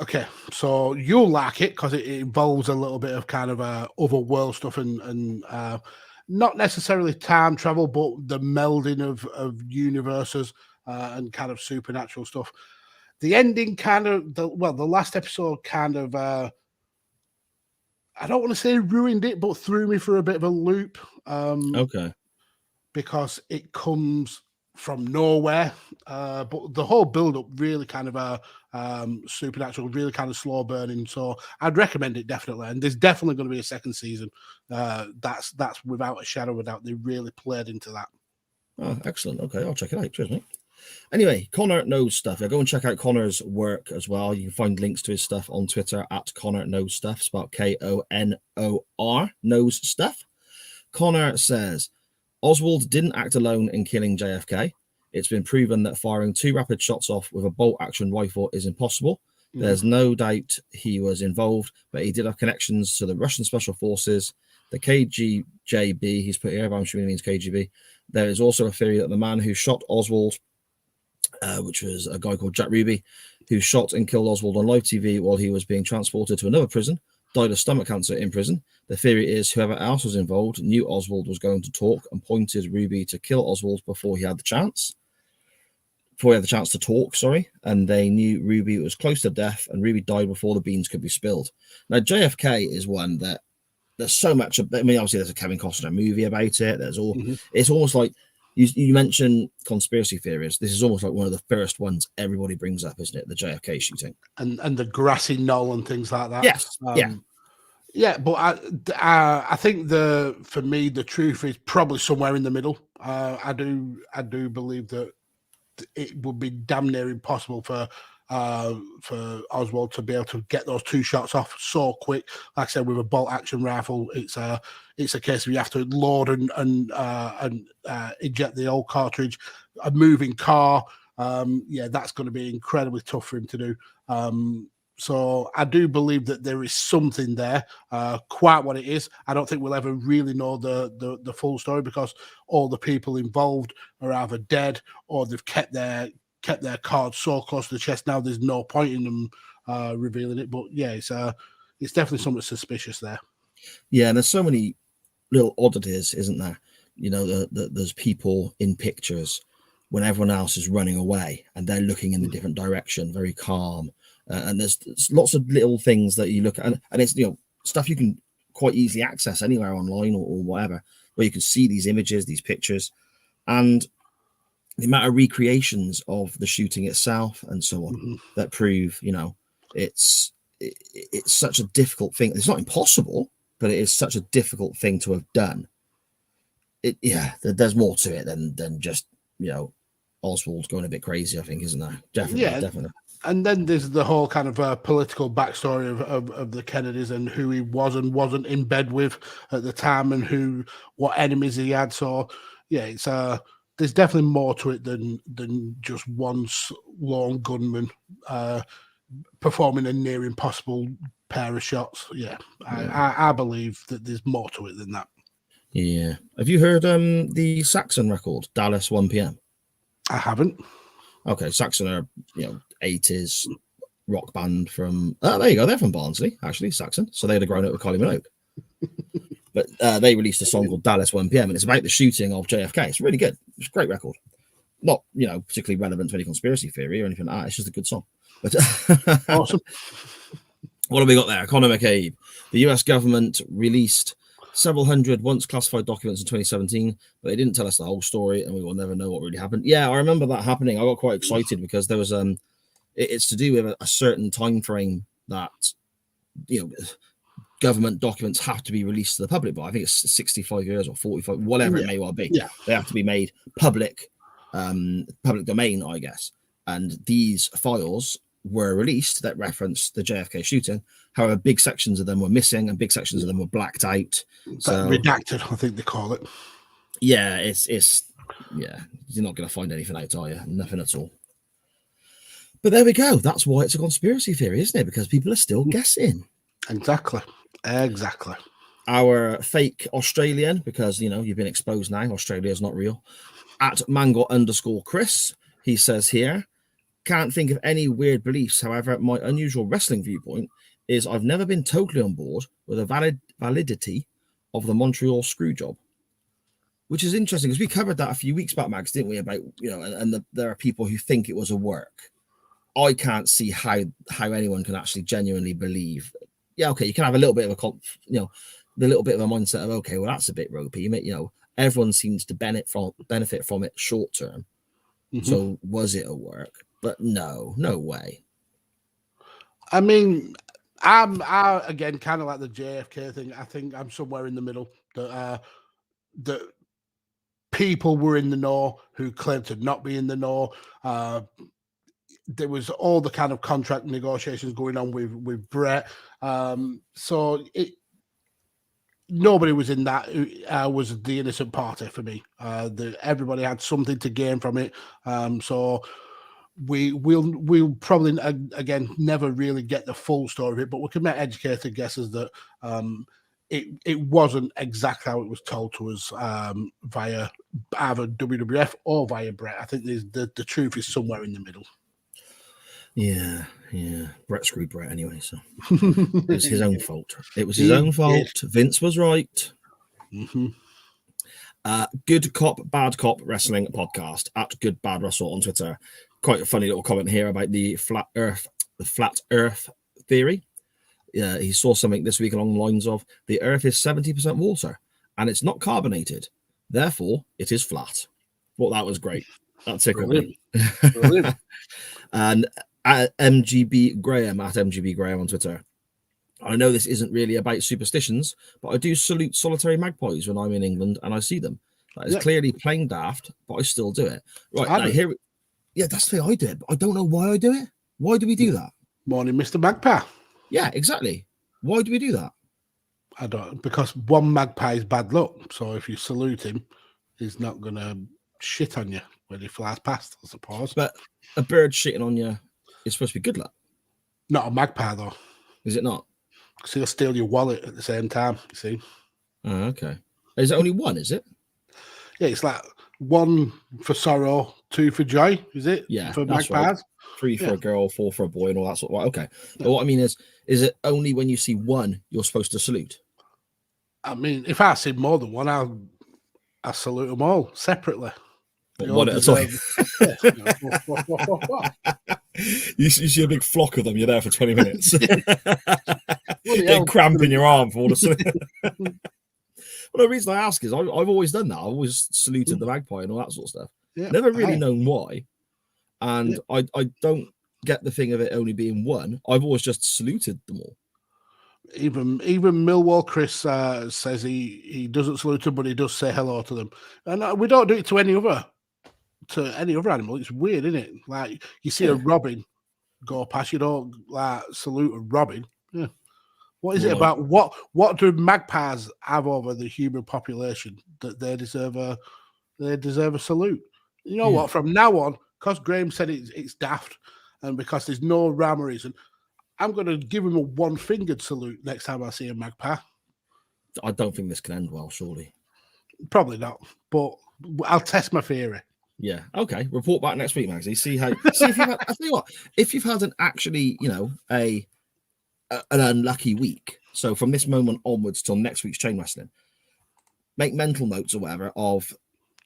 Okay, so you'll like it because it involves a little bit of kind of other world stuff and not necessarily time travel, but the melding of universes and kind of supernatural stuff. The ending kind of the last episode kind of I don't want to say ruined it, but threw me for a bit of a loop. Okay. Because it comes from nowhere, but the whole build-up really kind of supernatural, really kind of slow burning. So I'd recommend it definitely, and there's definitely going to be a second season. That's without a shadow of a doubt. They really played into that. Oh, excellent. Okay, I'll check it out. Cheers, mate. Anyway, Connor knows stuff. Go and check out Connor's work as well. You can find links to his stuff on Twitter at Connor Knows Stuff, spelled Konor Knows Stuff. Connor says, Oswald didn't act alone in killing JFK. It's been proven that firing 2 rapid shots off with a bolt-action rifle is impossible. There's no doubt he was involved, but he did have connections to the Russian Special Forces, the KGB, he's put here, but I'm sure he means KGB. There is also a theory that the man who shot Oswald, which was a guy called Jack Ruby, who shot and killed Oswald on live TV while he was being transported to another prison, died of stomach cancer in prison. The theory is whoever else was involved knew Oswald was going to talk and pointed Ruby to kill Oswald before he had the chance. Before he had the chance to talk, and they knew Ruby was close to death, and Ruby died before the beans could be spilled. Now, JFK is one that there's so much. I mean, obviously, there's a Kevin Costner movie about it. There's all. It's almost like you mentioned conspiracy theories. This is almost like one of the first ones everybody brings up, isn't it? The JFK shooting and the grassy knoll and things like that. Yes. Yeah, but I think for me the truth is probably somewhere in the middle. I do believe that it would be damn near impossible for Oswald to be able to get those 2 shots off so quick. Like I said, with a bolt action rifle, it's a case of you have to load and eject the old cartridge. A moving car, that's going to be incredibly tough for him to do. So I do believe that there is something there. Quite what it is, I don't think we'll ever really know the full story because all the people involved are either dead or they've kept their cards so close to the chest. Now there's no point in them revealing it. But yeah, it's definitely something suspicious there. Yeah, and there's so many little oddities, isn't there? You know, there's people in pictures when everyone else is running away and they're looking in a different direction, very calm. And there's lots of little things that you look at, and it's stuff you can quite easily access anywhere online or whatever, where you can see these images, these pictures, and the amount of recreations of the shooting itself and so on that prove, it's such a difficult thing. It's not impossible, but it is such a difficult thing to have done. There's more to it than just Oswald going a bit crazy, I think, isn't there? Definitely. And then there's the whole kind of political backstory of the Kennedys and who he was and wasn't in bed with at the time and what enemies he had. So yeah, it's there's definitely more to it than just one lone gunman performing a near impossible pair of shots. Yeah, I believe that there's more to it than that. Yeah. Have you heard the Saxon record, Dallas 1 p.m.? I haven't. Okay, Saxon are 80s rock band from there you go, they're from Barnsley, actually, Saxon. So they'd have grown up with Kylie Minogue. But they released a song called Dallas 1 p.m. and it's about the shooting of JFK. It's really good. It's a great record. Not particularly relevant to any conspiracy theory or anything like that. It's just a good song. But awesome. What have we got there? Conor McCabe. The US government released several hundred once classified documents in 2017, but they didn't tell us the whole story, and we will never know what really happened. Yeah, I remember that happening. I got quite excited because there was it's to do with a certain time frame that government documents have to be released to the public. But I think it's 65 years or 45, whatever it may well be. Yeah, they have to be made public domain, I guess. And these files were released that referenced the JFK shooting. However, big sections of them were missing and big sections of them were blacked out. So redacted, I think they call it. Yeah, you're not going to find anything out, are you? Nothing at all. But there we go. That's why it's a conspiracy theory, isn't it? Because people are still guessing. Exactly. Our fake Australian, because, you've been exposed now. Australia is not real. At Mango_Chris, he says here, can't think of any weird beliefs. However, my unusual wrestling viewpoint is I've never been totally on board with the validity of the Montreal screw job, which is interesting because we covered that a few weeks back, Max, didn't we? About, there are people who think it was a work. I can't see how anyone can actually genuinely believe. Yeah, okay, you can have a little bit of the little bit of a mindset of, okay, well, that's a bit ropey. Everyone seems to benefit from it short term. Mm-hmm. So was it a work? But no way. I mean, I again kind of like the JFK thing. I think I'm somewhere in the middle. That people were in the know who claimed to not be in the know. There was all the kind of contract negotiations going on with Bret. So nobody was in that. Was the innocent party for me. Everybody had something to gain from it. So we'll probably again never really get the full story of it, but we can make educated guesses that it wasn't exactly how it was told to us via either WWF or via Bret. I think the truth is somewhere in the middle. Yeah. Bret screwed Bret anyway, so it was his own fault. It was his own fault. Vince was right. Mm-hmm. Good Cop, Bad Cop Wrestling Podcast at Good Bad Russell on Twitter. Quite a funny little comment here about the flat Earth theory. Yeah, he saw something this week along the lines of the Earth is 70% water and it's not carbonated, therefore it is flat. Well, that was great. That tickled me. And MGB Graham at MGB Graham on Twitter. I know this isn't really about superstitions, but I do salute solitary magpies when I'm in England and I see them. That is clearly plain daft, but I still do it. Right, now here. Yeah, that's the thing I did, but I don't know why I do it. Why do we do that? Morning, Mr. Magpie. Yeah, exactly. Why do we do that? I don't, because one magpie is bad luck. So if you salute him, he's not going to shit on you when he flies past, I suppose. But a bird shitting on you is supposed to be good luck. Not a magpie, though. Is it not? Because he'll steal your wallet at the same time, you see. Oh, okay. Is it only one, is it? Yeah, it's like 1 for sorrow, 2 for joy, is it? Yeah, for magpies. Right. 3 for a girl, 4 for a boy, and all that sort of. Okay. But what I mean is it only when you see one you're supposed to salute? I mean, if I see more than one, I salute them all separately. But one at a time. You see a big flock of them, you're there for 20 minutes. They're cramping your arm for all the. Well, the reason I ask is I've always done that. I've always saluted the magpie and all that sort of stuff. Yeah, never really known why. And I don't get the thing of it only being one. I've always just saluted them all. Even Millwall Chris says he doesn't salute them, but he does say hello to them. And we don't do it to any other animal. It's weird, isn't it? Like you see a robin go past, you don't like salute a robin. Yeah. What is it about? What do magpies have over the human population that they deserve a salute? You know what? From now on, because Graham said it's daft, and because there's no rhyme or reason, I'm going to give him a one-fingered salute next time I see a magpie. I don't think this can end well, surely. Probably not, but I'll test my theory. Yeah. Okay. Report back next week, Maxie. See if you've had. I tell you what. If you've had an unlucky week, so from this moment onwards till next week's Chain Wrestling, make mental notes or whatever of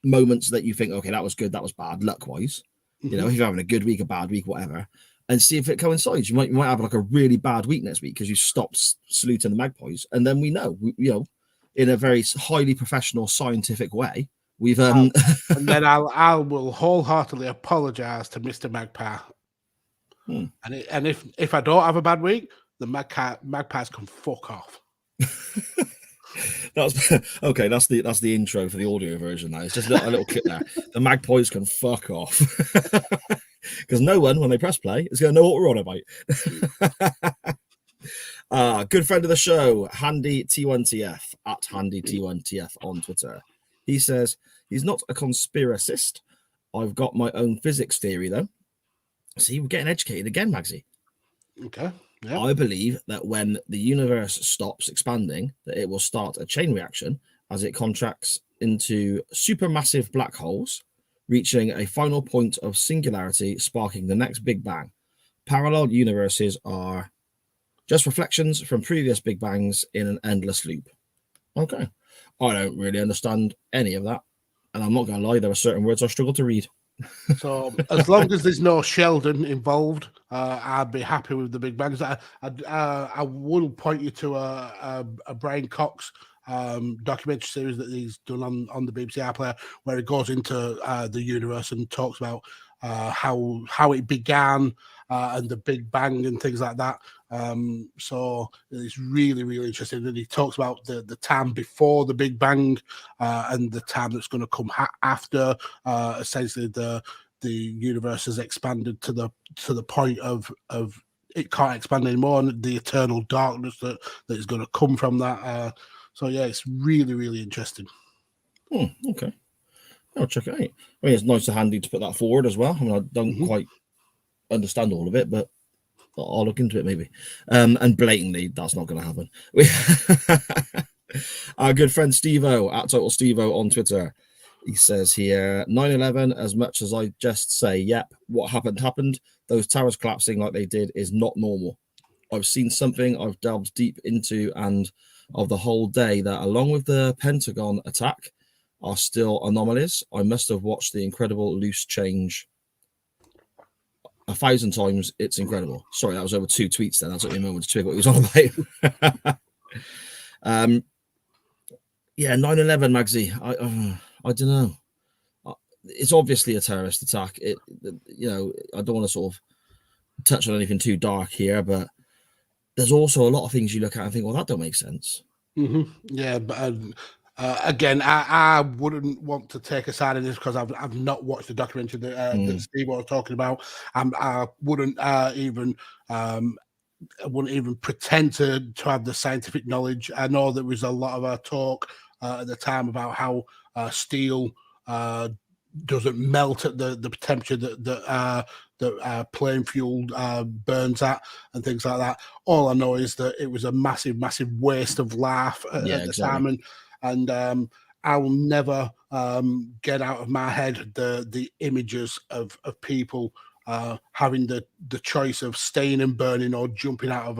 moments that you think, okay, that was good, that was bad, luck-wise. Mm-hmm. If you're having a good week, a bad week, whatever, and see if it coincides. You might have like a really bad week next week because you stopped saluting the magpies, and then we know, in a very highly professional, scientific way, we've and then I will wholeheartedly apologize to Mr. Magpie. And if I don't have a bad week, the magpies can fuck off. That's okay. That's the intro for the audio version. Now it's just a little clip there. The magpies can fuck off because no one, when they press play, is going to know what we're on about. Good friend of the show, Handy T1TF at Handy T1TF on Twitter. He says he's not a conspiracist. I've got my own physics theory though. See, we're getting educated again, Magsy. Okay. Yeah. I believe that when the universe stops expanding, that it will start a chain reaction as it contracts into supermassive black holes, reaching a final point of singularity, sparking the next Big Bang. Parallel universes are just reflections from previous Big Bangs in an endless loop. Okay. I don't really understand any of that. And I'm not going to lie, there are certain words I struggle to read. So as long as there's no Sheldon involved, I'd be happy with the Big Bangs. I will point you to a Brian Cox documentary series that he's done on the BBC iPlayer, where he goes into the universe and talks about how it began and the Big Bang and things like that. So it's really, really interesting. And he talks about the time before the Big Bang and the time that's going to come after. Essentially, the universe has expanded to the point of it can't expand anymore, and the eternal darkness that is going to come from that. So yeah, it's really, really interesting. Okay. I'll check it out. I mean, it's nice and handy to put that forward as well. I mean, I don't quite understand all of it, but I'll look into it maybe. And blatantly, that's not going to happen. Our good friend Steve-O, at Total Steve-O on Twitter, he says here, 9/11, as much as I just say, yep, what happened. Those towers collapsing like they did is not normal. I've seen something I've delved deep into and of the whole day that, along with the Pentagon attack, are still anomalies. I must have watched the incredible loose change 1,000 times. It's incredible. Sorry, that was over 2 tweets then. That took me a moment to trigger what he was on about. Yeah, 9/11, Magsy. I don't know. It's obviously a terrorist attack. I don't want to sort of touch on anything too dark here, but there's also a lot of things you look at and think, well, that don't make sense. Yeah, but again, I wouldn't want to take a side in this because I've not watched the documentary that Steve was talking about. I wouldn't even pretend to have the scientific knowledge. I know there was a lot of talk at the time about how steel doesn't melt at the temperature that plane fuel burns at and things like that. All I know is that it was a massive waste of life at the time, and I will never get out of my head the images of people having the choice of staying and burning or jumping out of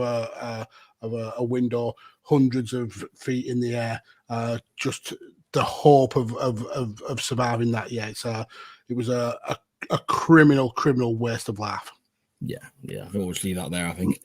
a window hundreds of feet in the air, just the hope of surviving that. Yeah, it was a criminal waste of life. Yeah, I think we'll just leave that there. I think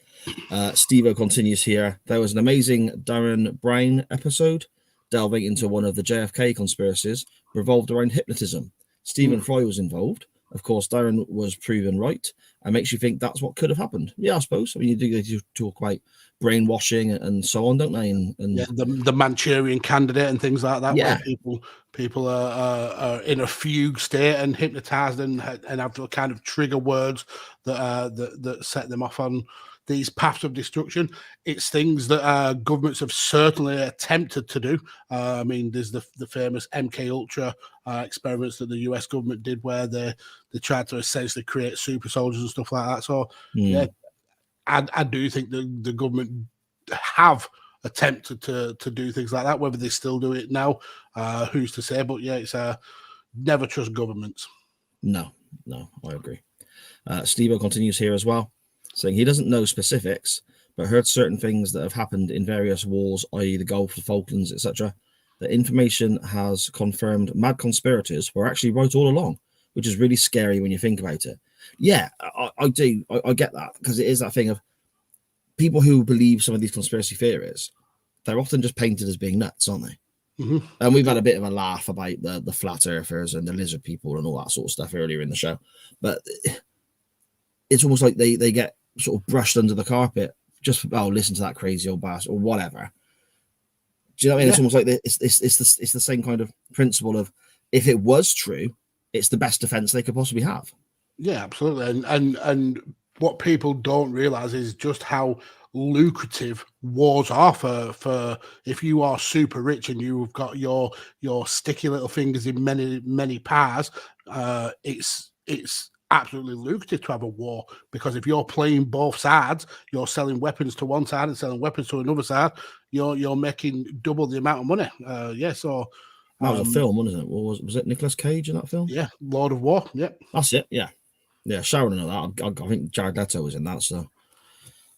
Steve-O continues here. There was an amazing Darren Brown episode delving into one of the JFK conspiracies revolved around hypnotism. Stephen Fry was involved. Of course, Darren was proven right, and makes you think that's what could have happened. Yeah, I suppose. I mean, you talk about brainwashing and so on, don't they? And yeah, the Manchurian Candidate and things like that. Yeah, where people are in a fugue state and hypnotized and have the kind of trigger words that set them off on these paths of destruction. It's things that governments have certainly attempted to do. I mean, there's the famous MK Ultra experiments that the US government did, where they tried to essentially create super soldiers and stuff like that. So yeah, I do think the government have attempted to do things like that. Whether they still do it now, who's to say? But yeah, it's never trust governments. No, I agree. Steve-O continues here as well, saying he doesn't know specifics, but heard certain things that have happened in various wars, i.e. the Gulf, the Falklands, etc. The information has confirmed mad conspirators were actually right all along, which is really scary when you think about it. Yeah, I do. I get that, because it is that thing of people who believe some of these conspiracy theories, they're often just painted as being nuts, aren't they? And we've had a bit of a laugh about the flat earthers and the lizard people and all that sort of stuff earlier in the show. But it's almost like they get sort of brushed under the carpet. Just, listen to that crazy old bastard or whatever. Do you know what I mean? Yeah. It's almost like it's the same kind of principle of, if it was true, it's the best defense they could possibly have. Yeah, absolutely. And what people don't realize is just how lucrative wars are for if you are super rich and you've got your sticky little fingers in many pies. It's absolutely lucrative to have a war, because if you're playing both sides, you're selling weapons to one side and selling weapons to another side, you're making double the amount of money. So that was a film, wasn't it? Was it Nicolas Cage in that film? Yeah, Lord of War. Yep, that's it. Yeah, Sharon and that. I think Jared Leto was in that, so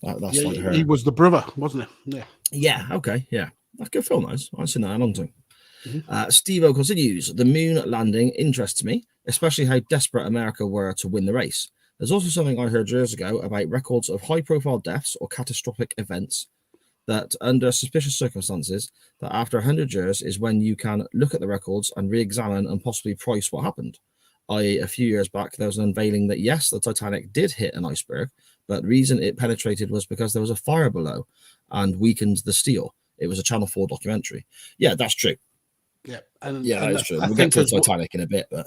that's like her. He was the brother, wasn't he? Yeah. Okay. Yeah, that's a good film. I've seen that in a long time. Mm-hmm. Steve-O continues, the moon landing interests me, especially how desperate America were to win the race. There's also something I heard years ago about records of high-profile deaths or catastrophic events that, under suspicious circumstances, that after 100 years is when you can look at the records and re-examine and possibly price what happened. A few years back, there was an unveiling that, yes, the Titanic did hit an iceberg, but the reason it penetrated was because there was a fire below and weakened the steel. It was a Channel 4 documentary. Yeah, that's true. Yeah, that is true. We'll get to the Titanic in a bit, but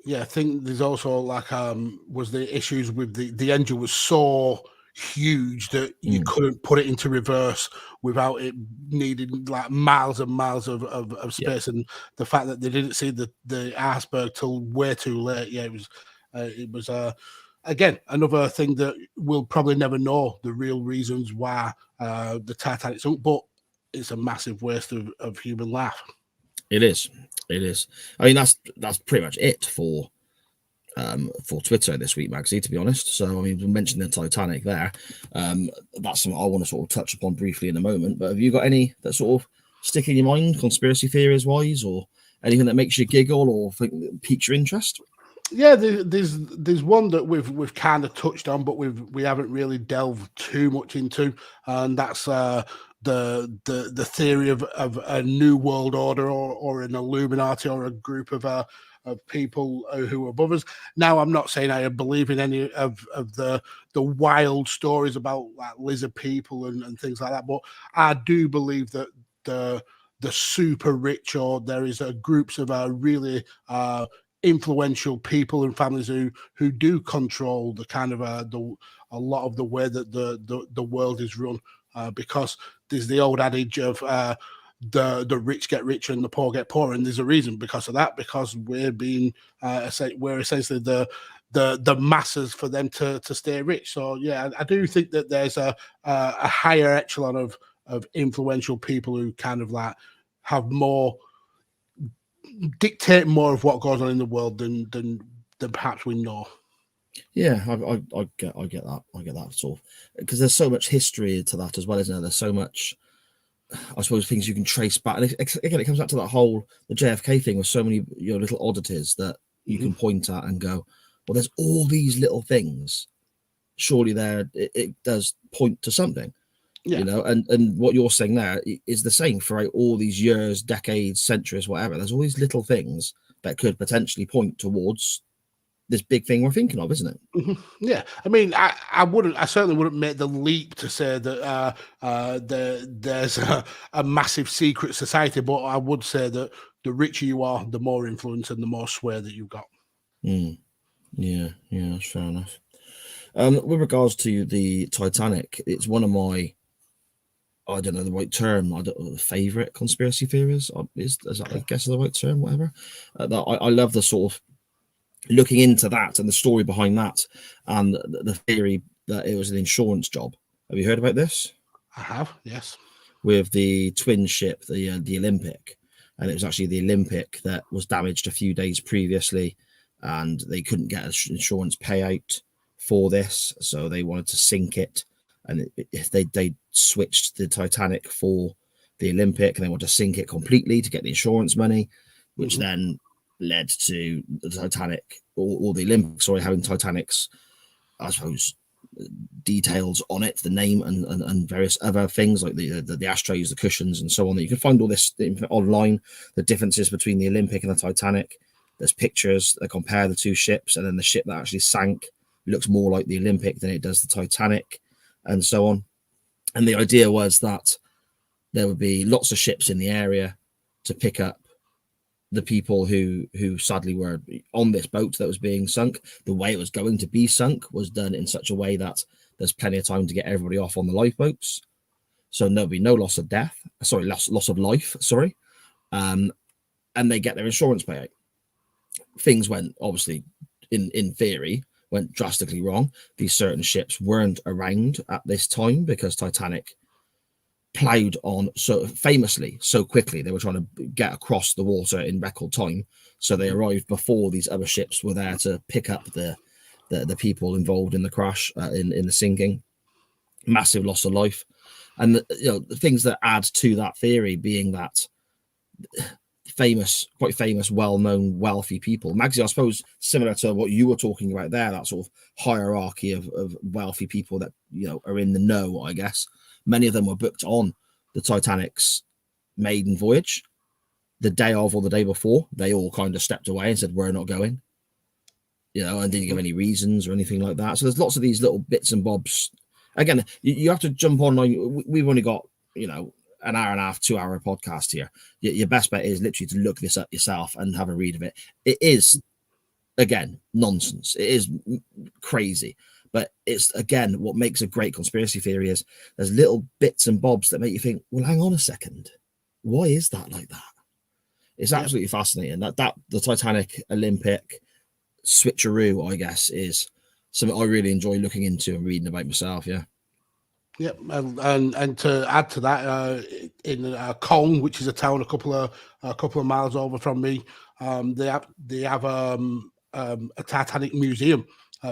I think there's also was the issues with the engine was so huge that you couldn't put it into reverse without it needing like miles and miles of space, and the fact that they didn't see the iceberg till way too late. Yeah, it was again another thing that we'll probably never know the real reasons why the Titanic sunk, but it's a massive waste of human life. It is. I mean, that's pretty much it for Twitter this week, Magsy, to be honest. So, I mean, we mentioned the Titanic there. That's something I want to sort of touch upon briefly in a moment. But have you got any that sort of stick in your mind, conspiracy theories wise, or anything that makes you giggle or piques your interest? Yeah, there's one that we've kind of touched on, but we haven't really delved too much into, and that's the theory of a new world order or an Illuminati or a group of people who are above us. Now, I'm not saying I believe in any of the wild stories about like lizard people and things like that, but I do believe that the super rich, or there is groups of really influential people and families who do control the kind of a lot of the way that the world is run, because there's the old adage of the rich get richer and the poor get poorer, and there's a reason because of that, because we're essentially the masses for them to stay rich. So yeah, I do think that there's a higher echelon of influential people who kind of like have more, dictate more of what goes on in the world than perhaps we know. Yeah, I get that sort of, because there's so much history to that as well, isn't there? There's so much, I suppose, things you can trace back. And again, it comes back to that whole the JFK thing with so many little oddities that you can point at and go, well, there's all these little things. Surely it does point to something. Yeah. And what you're saying there is the same throughout all these years, decades, centuries, whatever. There's all these little things that could potentially point towards this big thing we're thinking of, isn't it? Mm-hmm. Yeah, I mean, I certainly wouldn't make the leap to say that there's a massive secret society, but I would say that the richer you are, the more influence and the more sway that you've got. Yeah, that's fair enough. With regards to the Titanic, it's one of my, I don't know the right term, favorite conspiracy theories. Is that, I guess, the right term? Whatever. I love the sort of looking into that and the story behind that, and the theory that it was an insurance job. Have you heard about this? I have, yes. With the twin ship, the Olympic, and it was actually the Olympic that was damaged a few days previously, and they couldn't get an insurance payout for this, so they wanted to sink it, and they switched the Titanic for the Olympic, and they wanted to sink it completely to get the insurance money, which then led to the Titanic or the Olympic, having Titanic's, I suppose, details on it, the name and various other things like the ashtrays, the cushions, and so on. That you can find all this online, the differences between the Olympic and the Titanic. There's pictures that compare the two ships, and then the ship that actually sank looks more like the Olympic than it does the Titanic, and so on. And the idea was that there would be lots of ships in the area to pick up the people who sadly were on this boat that was being sunk. The way it was going to be sunk was done in such a way that there's plenty of time to get everybody off on the lifeboats, so there'll be no loss of loss of life. And they get their insurance payout. Things went, obviously, in theory, went drastically wrong. These certain ships weren't around at this time because Titanic ploughed on so famously so quickly. They were trying to get across the water in record time, so they arrived before these other ships were there to pick up the people involved in the crash, in the sinking. Massive loss of life. And the things that add to that theory being that quite famous, well-known, wealthy people. Magsy, I suppose, similar to what you were talking about there, that sort of hierarchy of wealthy people that are in the know, I guess. Many of them were booked on the Titanic's maiden voyage. The day of or the day before, they all kind of stepped away and said, "We're not going," and didn't give any reasons or anything like that. So there's lots of these little bits and bobs. Again, you have to jump on. We've only got, an hour and a half, 2 hour podcast here. Your best bet is literally to look this up yourself and have a read of it. It is, again, nonsense. It is crazy. But it's, again, what makes a great conspiracy theory is there's little bits and bobs that make you think, well, hang on a second. Why is that like that? It's absolutely fascinating. That the Titanic Olympic switcheroo, I guess, is something I really enjoy looking into and reading about myself. Yeah. Yep, and to add to that, in Cologne, which is a town a couple of miles over from me, they have a Titanic museum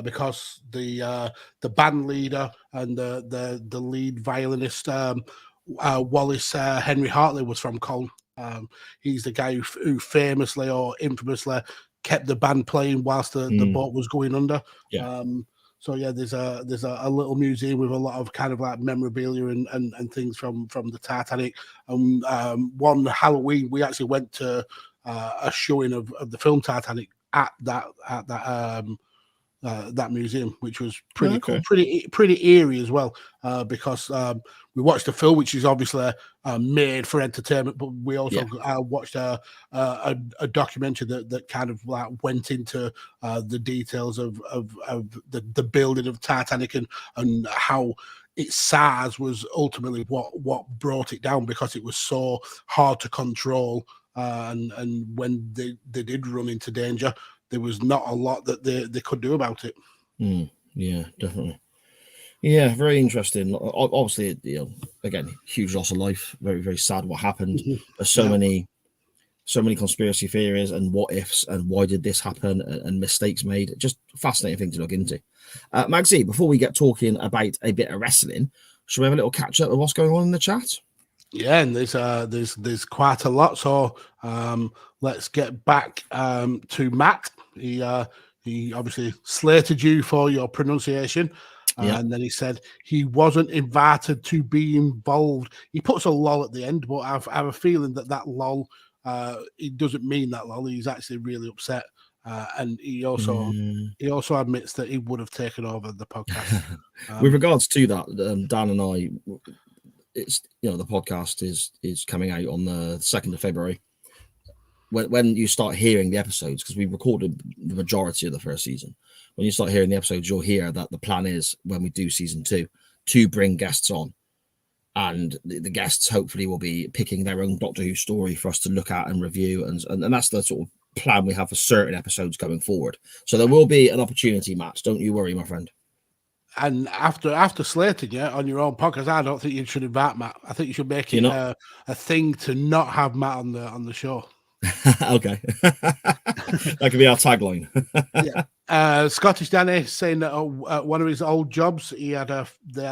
because the band leader and the lead violinist Wallace Henry Hartley was from Cologne. He's the guy who famously or infamously kept the band playing whilst the boat was going under. Yeah. So yeah, there's a little museum with a lot of kind of like memorabilia and things from the Titanic. And one Halloween, we actually went to a showing of the film Titanic at that museum, which was pretty cool, pretty eerie as well, because we watched a film which is obviously made for entertainment, but we also watched a documentary that kind of like went into the details of the building of Titanic and how its size was ultimately what brought it down, because it was so hard to control, and when they did run into danger, there was not a lot that they could do about it. Yeah, definitely. Yeah, very interesting. Obviously, again, huge loss of life. Very, very sad what happened. There's so many conspiracy theories and what ifs and why did this happen and mistakes made. Just fascinating thing to look into. Magsy, before we get talking about a bit of wrestling, should we have a little catch up of what's going on in the chat? Yeah, and there's quite a lot. So let's get back to Matt. He obviously slated you for your pronunciation, and then he said he wasn't invited to be involved. He puts a lol at the end, but I have a feeling that lol, he doesn't mean that lol. He's actually really upset, and he also admits that he would have taken over the podcast. With regards to that, Dan and I, it's the podcast is coming out on the 2nd of February. When you start hearing the episodes, because we recorded the majority of the first season, when you start hearing the episodes, you'll hear that the plan is, when we do season 2, to bring guests on, and the guests hopefully will be picking their own Doctor Who story for us to look at and review, and that's the sort of plan we have for certain episodes going forward. So there will be an opportunity, Matt. Don't you worry, my friend. And after slating you on your own podcast, I don't think you should invite Matt. I think you should make it a thing to not have Matt on the show. Okay. That could be our tagline. Yeah. Scottish Danny saying that one of his old jobs, they had a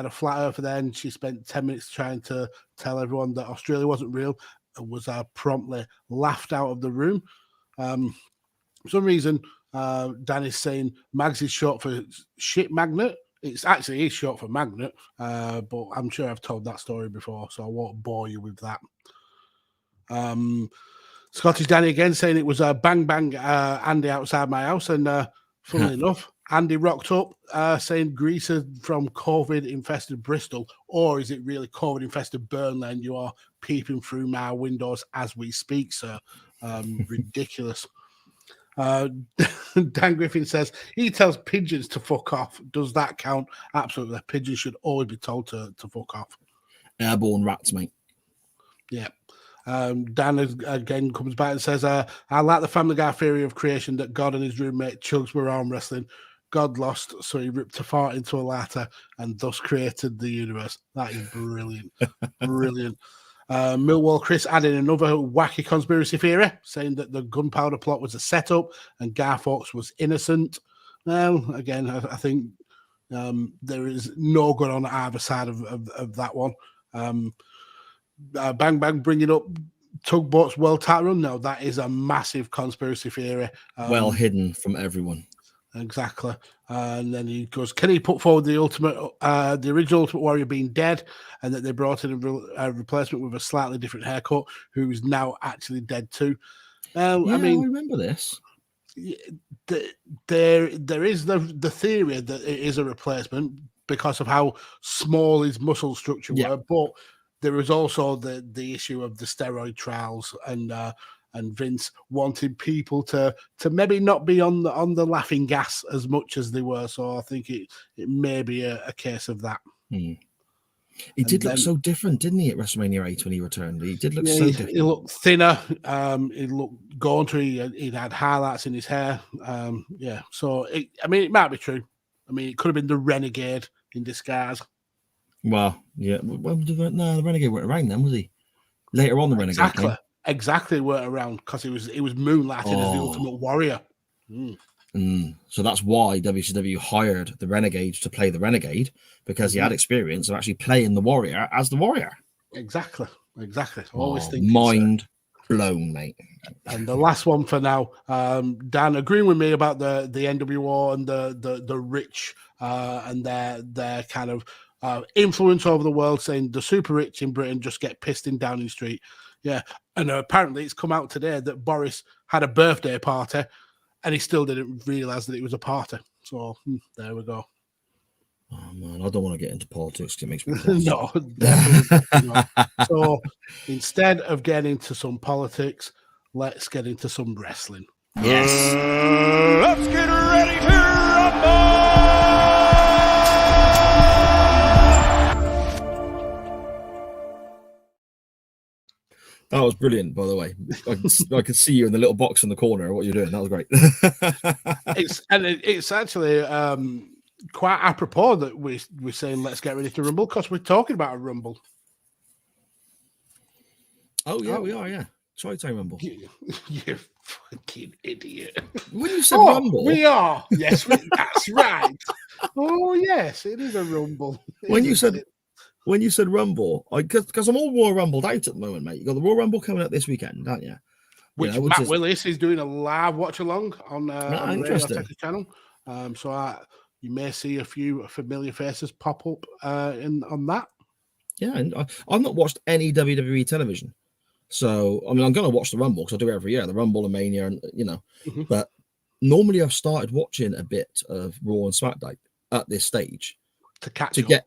flat earther there, and she spent 10 minutes trying to tell everyone that Australia wasn't real, and was promptly laughed out of the room. For some reason, Danny's saying Mags is short for shit magnet. It's actually short for magnet, but I'm sure I've told that story before, so I won't bore you with that. Scottish Danny again saying it was a bang bang Andy outside my house, and funnily enough, Andy rocked up saying Greece is from COVID infested Bristol, or is it really COVID infested Burnley and you are peeping through my windows as we speak, sir? Ridiculous. Dan Griffin says he tells pigeons to fuck off. Does that count? Absolutely. Pigeons should always be told to fuck off. Airborne rats, mate. Yeah. Dan again comes back and says, I like the Family Guy theory of creation that God and his roommate Chugs were arm wrestling. God lost, so he ripped a fart into a ladder and thus created the universe. That is brilliant. Brilliant. Millwall Chris added another wacky conspiracy theory, saying that the gunpowder plot was a setup and Gar Fawkes was innocent. Well, again, I think there is no good on either side of that one. Bang Bang bringing up Tugboat's World Title Run. No, that is a massive conspiracy theory. Well hidden from everyone. Exactly. And then he goes, can he put forward the original Ultimate Warrior being dead and that they brought in a replacement with a slightly different haircut who is now actually dead too? I mean, I remember this. There is the theory that it is a replacement because of how small his muscle structure were, but there is also the issue of the steroid trials and Vince wanted people to maybe not be on the laughing gas as much as they were. So I think it may be a case of that. He did look so different, didn't he, at WrestleMania 8 when he returned? He did look so different. He looked thinner. He looked gauntry. He'd had highlights in his hair. So, it might be true. I mean, it could have been the Renegade in disguise. Well, yeah. The Renegade weren't around then, was he? Later on, the Renegade Exactly weren't around because he was moonlighting as the Ultimate Warrior. So that's why WCW hired the Renegade to play the Renegade, because he had experience of actually playing the Warrior as the Warrior. Exactly. Always think mind blown, mate. And the last one for now, Dan, agreeing with me about the NWO and the rich and their kind of influence over the world, saying the super rich in Britain just get pissed in Downing Street. Yeah, and apparently it's come out today that Boris had a birthday party and he still didn't realise that it was a party. So there we go. Oh, man, I don't want to get into politics. It makes me No, definitely not. So instead of getting into some politics, let's get into some wrestling. Yes. Let's get ready to rumble! That was brilliant, by the way. I could see you in the little box in the corner. What you're doing, that was great. It's actually quite apropos that we're saying let's get ready to rumble because we're talking about a rumble. Oh yeah, we are. Yeah, try time rumble. You fucking idiot! When you said rumble, we are. Yes, that's right. Oh yes, it is a rumble. When you said rumble, because I'm all Royal Rumbled out at the moment, mate. You got the Royal Rumble coming up this weekend, don't you? Which Matt Willis is doing a live watch along on the Radio Tekkers channel. So you may see a few familiar faces pop up on that. Yeah, and I've not watched any WWE television, so I mean I'm going to watch the Rumble because I do it every year, the Rumble and Mania, and But normally I've started watching a bit of Raw and SmackDown at this stage to get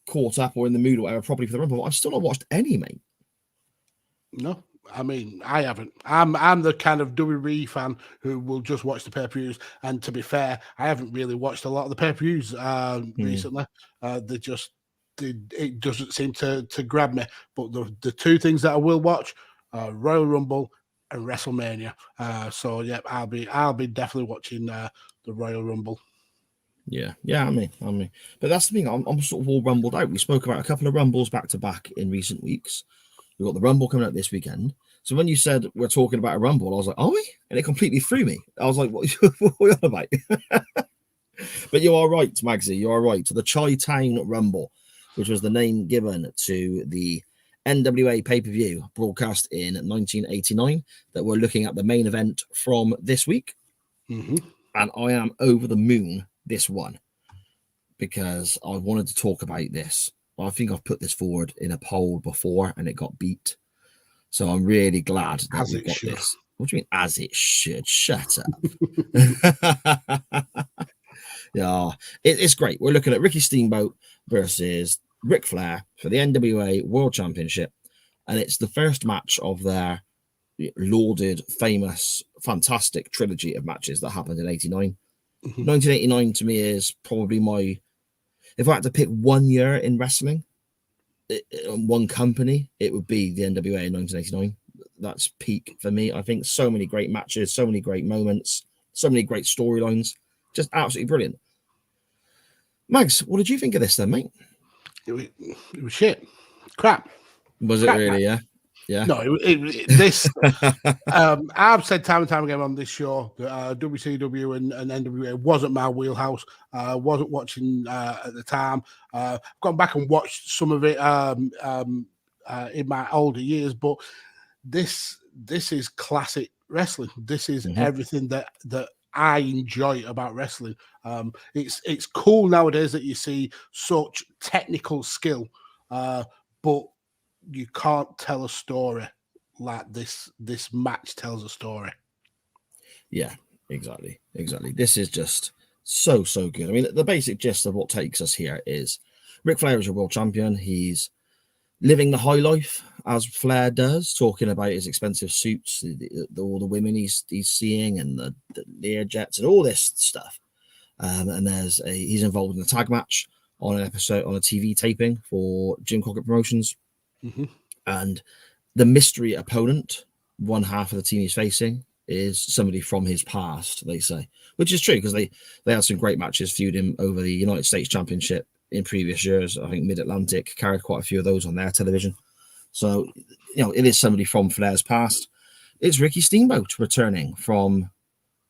caught up or in the mood or whatever properly for the Rumble. But I've still not watched any, mate. No, I mean I haven't. I'm the kind of WWE fan who will just watch the pay-per-views. And to be fair, I haven't really watched a lot of the pay-per-views recently. It doesn't seem to grab me. But the two things that I will watch are Royal Rumble and WrestleMania. So yeah, I'll be definitely watching the Royal Rumble. Yeah, I mean, but that's the thing. I'm sort of all rumbled out. We spoke about a couple of Rumbles back to back in recent weeks. We've got the Rumble coming up this weekend. So when you said we're talking about a Rumble, I was like, are we? And it completely threw me. I was like, what are we on about? But you are right, Magsy. You are right. To the Chi-Town Rumble, which was the name given to the NWA pay-per-view broadcast in 1989 that we're looking at the main event from this week. And I am over the moon this one because I wanted to talk about this. I think I've put this forward in a poll before and it got beat. So I'm really glad that we got this. What do you mean, as it should? Shut up. Yeah, it's great. We're looking at Ricky Steamboat versus Ric Flair for the NWA World Championship. And it's the first match of their lauded, famous, fantastic trilogy of matches that happened in 89. 1989 to me is probably if I had to pick 1 year in wrestling, one company, it would be the NWA in 1989. That's peak for me. I think so many great matches, so many great moments, so many great storylines. Just absolutely brilliant. Mags, what did you think of this then, mate? It was shit. Crap. Was it really? Yeah. Yeah. No, this. I've said time and time again on this show that WCW and NWA wasn't my wheelhouse. Wasn't watching at the time. I've gone back and watched some of it in my older years, but this is classic wrestling. This is everything that I enjoy about wrestling. It's cool nowadays that you see such technical skill, but you can't tell a story like this match tells a story. Yeah, exactly. This is just so good. I mean, the basic gist of what takes us here is Ric Flair is your world champion. He's living the high life as Flair does, talking about his expensive suits, all the women he's seeing, and the Learjets and all this stuff. And he's involved in a tag match on an episode on a TV taping for Jim Crockett Promotions. And the mystery opponent, one half of the team he's facing, is somebody from his past, they say, which is true because they had some great matches feuding over the United States Championship in previous years. I think Mid-Atlantic carried quite a few of those on their television. So, it is somebody from Flair's past. It's Ricky Steamboat returning from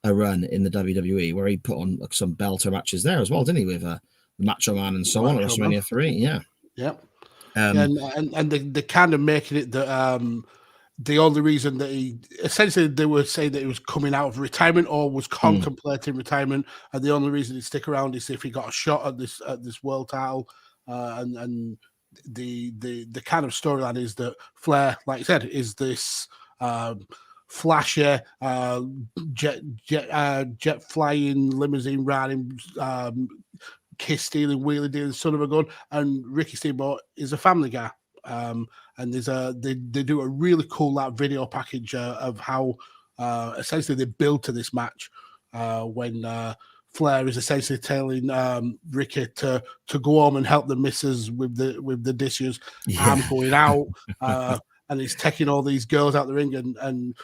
a run in the WWE where he put on some belter matches there as well, didn't he, with Macho Man and so on at WrestleMania 3. Yeah. Yep. And they kind of making it that the only reason that they were saying that he was coming out of retirement or was contemplating retirement, and the only reason he'd stick around is if he got a shot at this world title. And the kind of storyline is that Flair, like I said, is this flashy jet flying, limousine riding, kiss stealing, wheelie dealing son of a gun, and Ricky Steamboat is a family guy. And they do a really cool video package of how essentially they build to this match when Flair is essentially telling Ricky to go home and help the missus with the dishes. Yeah. I'm going out, and he's taking all these girls out the ring, and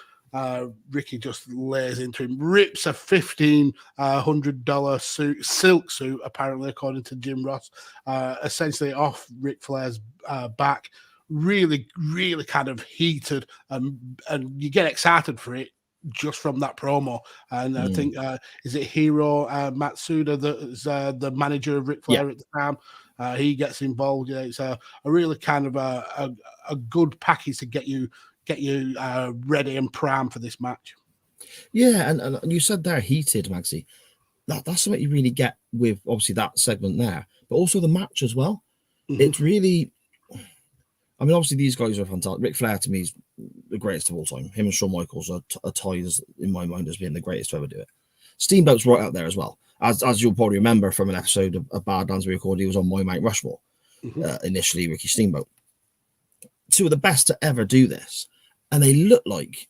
Ricky just lays into him, rips a $1,500 silk suit, apparently, according to Jim Ross, essentially off Ric Flair's back. Really, really kind of heated, and you get excited for it just from that promo. And I think, is it Hiro Matsuda that is the manager of Ric Flair at the time? He gets involved. It's a really kind of a good package to get you ready and primed for this match. Yeah, and you said there heated, Magsy. That's something you really get with obviously that segment there, but also the match as well. It's really, I mean, obviously these guys are fantastic. Ric Flair to me is the greatest of all time. Him and Shawn Michaels are tied in my mind as being the greatest to ever do it. Steamboat's right out there as well. As you'll probably remember from an episode of Badlands we recorded, he was on my Mount Rushmore. Initially, Ricky Steamboat. Two of the best to ever do this. And they look like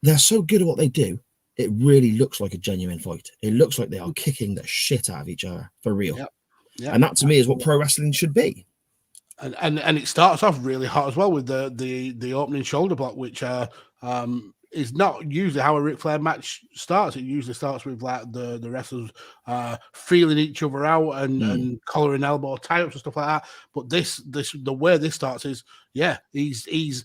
they're so good at what they do. It really looks like a genuine fight. It looks like they are kicking the shit out of each other for real. Yep. And that to me is what pro wrestling should be. And it starts off really hot as well with the opening shoulder block, which is not usually how a Ric Flair match starts. It usually starts with like the wrestlers feeling each other out and collar and elbow tie-ups and stuff like that. But the way this starts is, he's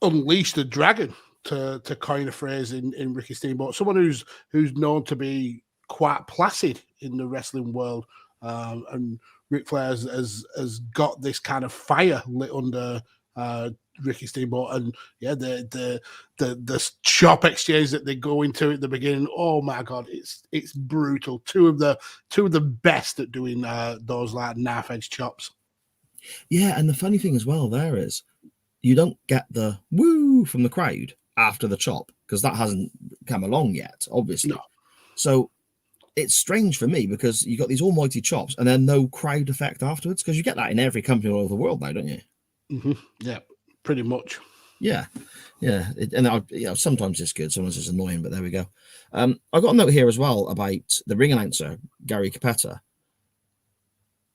unleashed the dragon, to coin a phrase in Ricky Steamboat. Someone who's known to be quite placid in the wrestling world, and Ric Flair has got this kind of fire lit under Ricky Steamboat, and the chop exchange that they go into at the beginning. Oh my God, it's brutal. Two of the best at doing those like knife edge chops. Yeah, and the funny thing as well there is you don't get the woo from the crowd after the chop because that hasn't come along yet, obviously. No. So it's strange for me because you got these almighty chops and then no crowd effect afterwards, because you get that in every company all over the world now, don't you? Yeah, pretty much. Yeah. Sometimes it's good, sometimes it's annoying, but there we go. I got a note here as well about the ring announcer, Gary Capetta.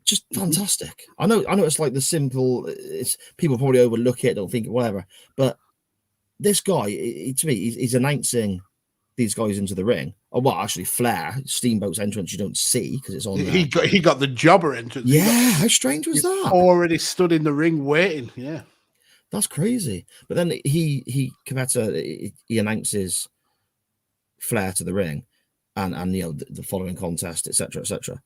Just fantastic. I know it's like the simple, it's people probably overlook it, don't think it, whatever. But this guy, to me, he's announcing these guys into the ring. Oh, well, actually, Flair, Steamboat's entrance, you don't see because it's on. He got the jobber entrance. Yeah, how strange was that? Already stood in the ring waiting. Yeah, that's crazy. But then Capetta, he announces Flair to the ring, and the following contest, etc., etc.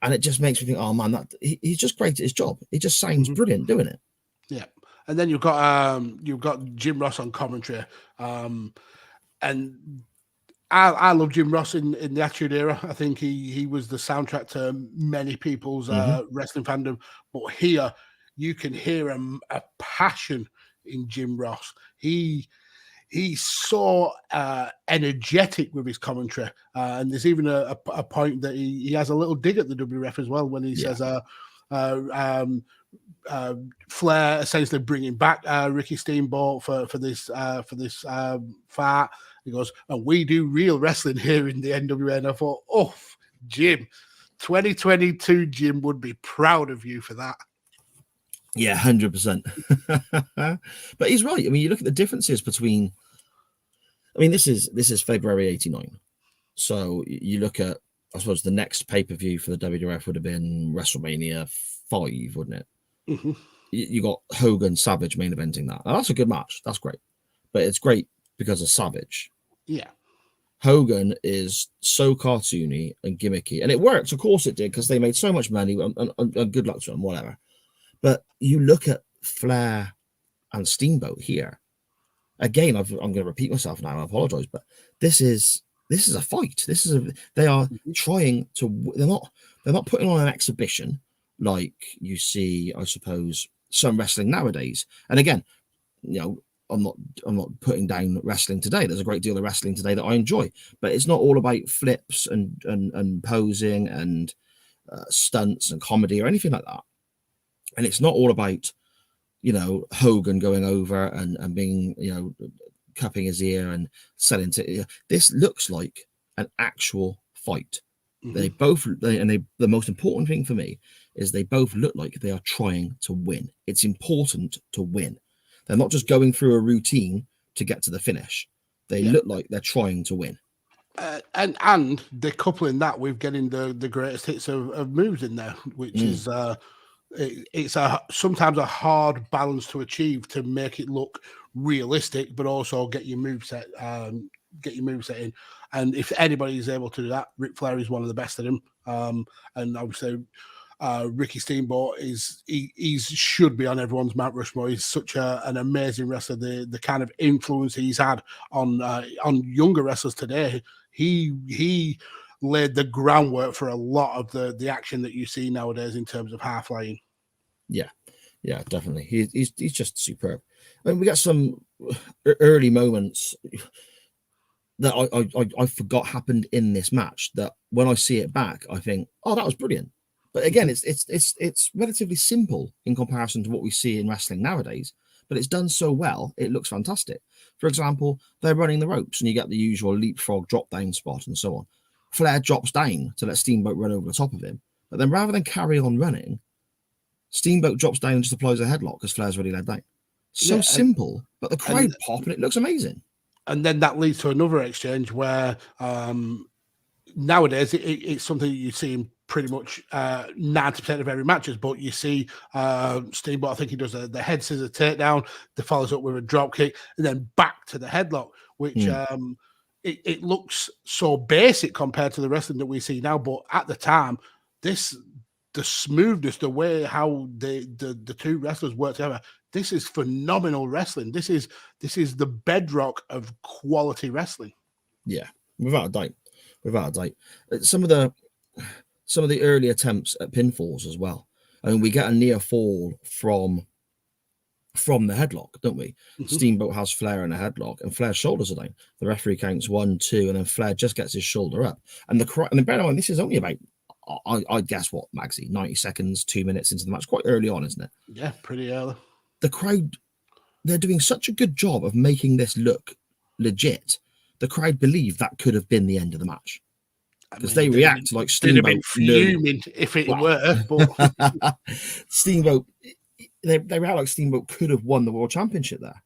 And it just makes me think, oh man, he's just great at his job. He just sounds brilliant doing it. Yeah, and then you've got Jim Ross on commentary, and I love Jim Ross in the Attitude Era. I think he was the soundtrack to many people's wrestling fandom. But here you can hear a passion in Jim Ross. He's so energetic with his commentary, and there's even a point that he has a little dig at the WWF as well when he says Flair essentially bringing back Ricky Steamboat for this fight. He goes, and we do real wrestling here in the NWA. And I thought, oh, Jim, 2022 Jim would be proud of you for that. Yeah, 100%. But he's right. I mean, you look at the differences between. I mean, this is February '89. So you look at, I suppose, the next pay-per-view for the WWF would have been WrestleMania 5, wouldn't it? Mm-hmm. You got Hogan Savage main eventing that. Now, that's a good match. That's great. But it's great because of Savage. Yeah. Hogan is so cartoony and gimmicky. And it works. Of course it did, because they made so much money, and good luck to them, whatever. But you look at Flair and Steamboat here. Again, I'm going to repeat myself now. I apologize, but this is a fight. They are trying to. They're not putting on an exhibition like you see, I suppose, some wrestling nowadays. And again, I'm not putting down wrestling today. There's a great deal of wrestling today that I enjoy, but it's not all about flips and posing and stunts and comedy or anything like that. And it's not all about, Hogan going over and being, cupping his ear and selling to. This looks like an actual fight. Mm-hmm. The most important thing for me is they both look like they are trying to win. It's important to win. They're not just going through a routine to get to the finish. They look like they're trying to win. And they're coupling that with getting the greatest hits of moves in there, which is it's sometimes a hard balance to achieve to make it look realistic, but also get your moveset in. And if anybody is able to do that, Ric Flair is one of the best at him. And obviously, Ricky Steamboat he should be on everyone's Mount Rushmore. He's such an amazing wrestler. The kind of influence he's had on younger wrestlers today. He laid the groundwork for a lot of the action that you see nowadays in terms of half flying. Yeah, definitely. He's just superb. I mean, we got some early moments that I forgot happened in this match. That when I see it back, I think, oh, that was brilliant. But again, it's relatively simple in comparison to what we see in wrestling nowadays. But it's done so well, it looks fantastic. For example, they're running the ropes, and you get the usual leapfrog drop down spot and so on. Flair drops down to let Steamboat run over the top of him. But then rather than carry on running, Steamboat drops down and just applies a headlock because Flair's already led down. So simple, but the crowd pop and it looks amazing. And then that leads to another exchange where nowadays it's something you see in pretty much 90% of every matches, but you see Steamboat, I think he does the head scissor takedown, that follows up with a drop kick, and then back to the headlock, which it looks so basic compared to the wrestling that we see now. But at the time, the smoothness, the way how the two wrestlers work together, this is phenomenal wrestling. This is the bedrock of quality wrestling. Yeah, without a doubt. Some of the early attempts at pinfalls as well. I mean, we get a near fall from the headlock, don't we? Mm-hmm. Steamboat has Flair in a headlock, and Flair's shoulders are down. The referee counts 1, 2, and then Flair just gets his shoulder up. And bear in mind, this is only about, I'd guess what, Magsy, 90 seconds, 2 minutes into the match, quite early on, isn't it? Yeah, pretty early. The crowd, they're doing such a good job of making this look legit. The crowd believe that could have been the end of the match. Because they react like Steamboat. They'd have been fuming if it were. But Steamboat, they react like Steamboat could have won the World Championship there.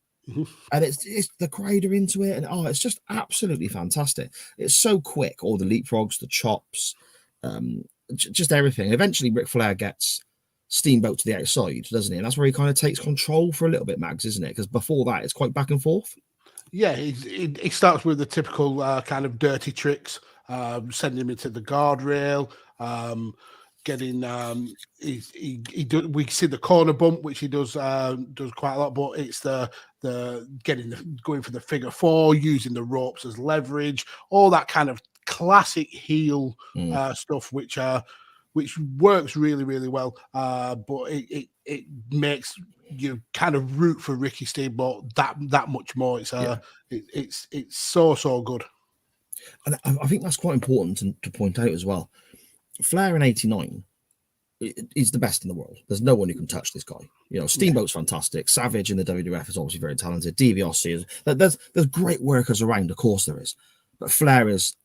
And it's the crowd are into it, and it's just absolutely fantastic. It's so quick, all the leapfrogs, the chops, just everything. Eventually, Ric Flair gets Steamboat to the outside, doesn't he? And that's where he kind of takes control for a little bit, Mags, isn't it? Because before that, it's quite back and forth. Yeah, he starts with the typical kind of dirty tricks, sending him into the guardrail, getting we see the corner bump, which he does quite a lot, but it's the going for the figure four, using the ropes as leverage, all that kind of classic heel stuff, which works really, really well. But it makes you kind of root for Ricky Steamboat that much more. It's so good. And I think that's quite important to point out as well. Flair in '89 is the best in the world. There's no one who can touch this guy. You know, Steamboat's fantastic. Savage in the WWF is obviously very talented. DiBiase is. There's great workers around, of course there is. But Flair is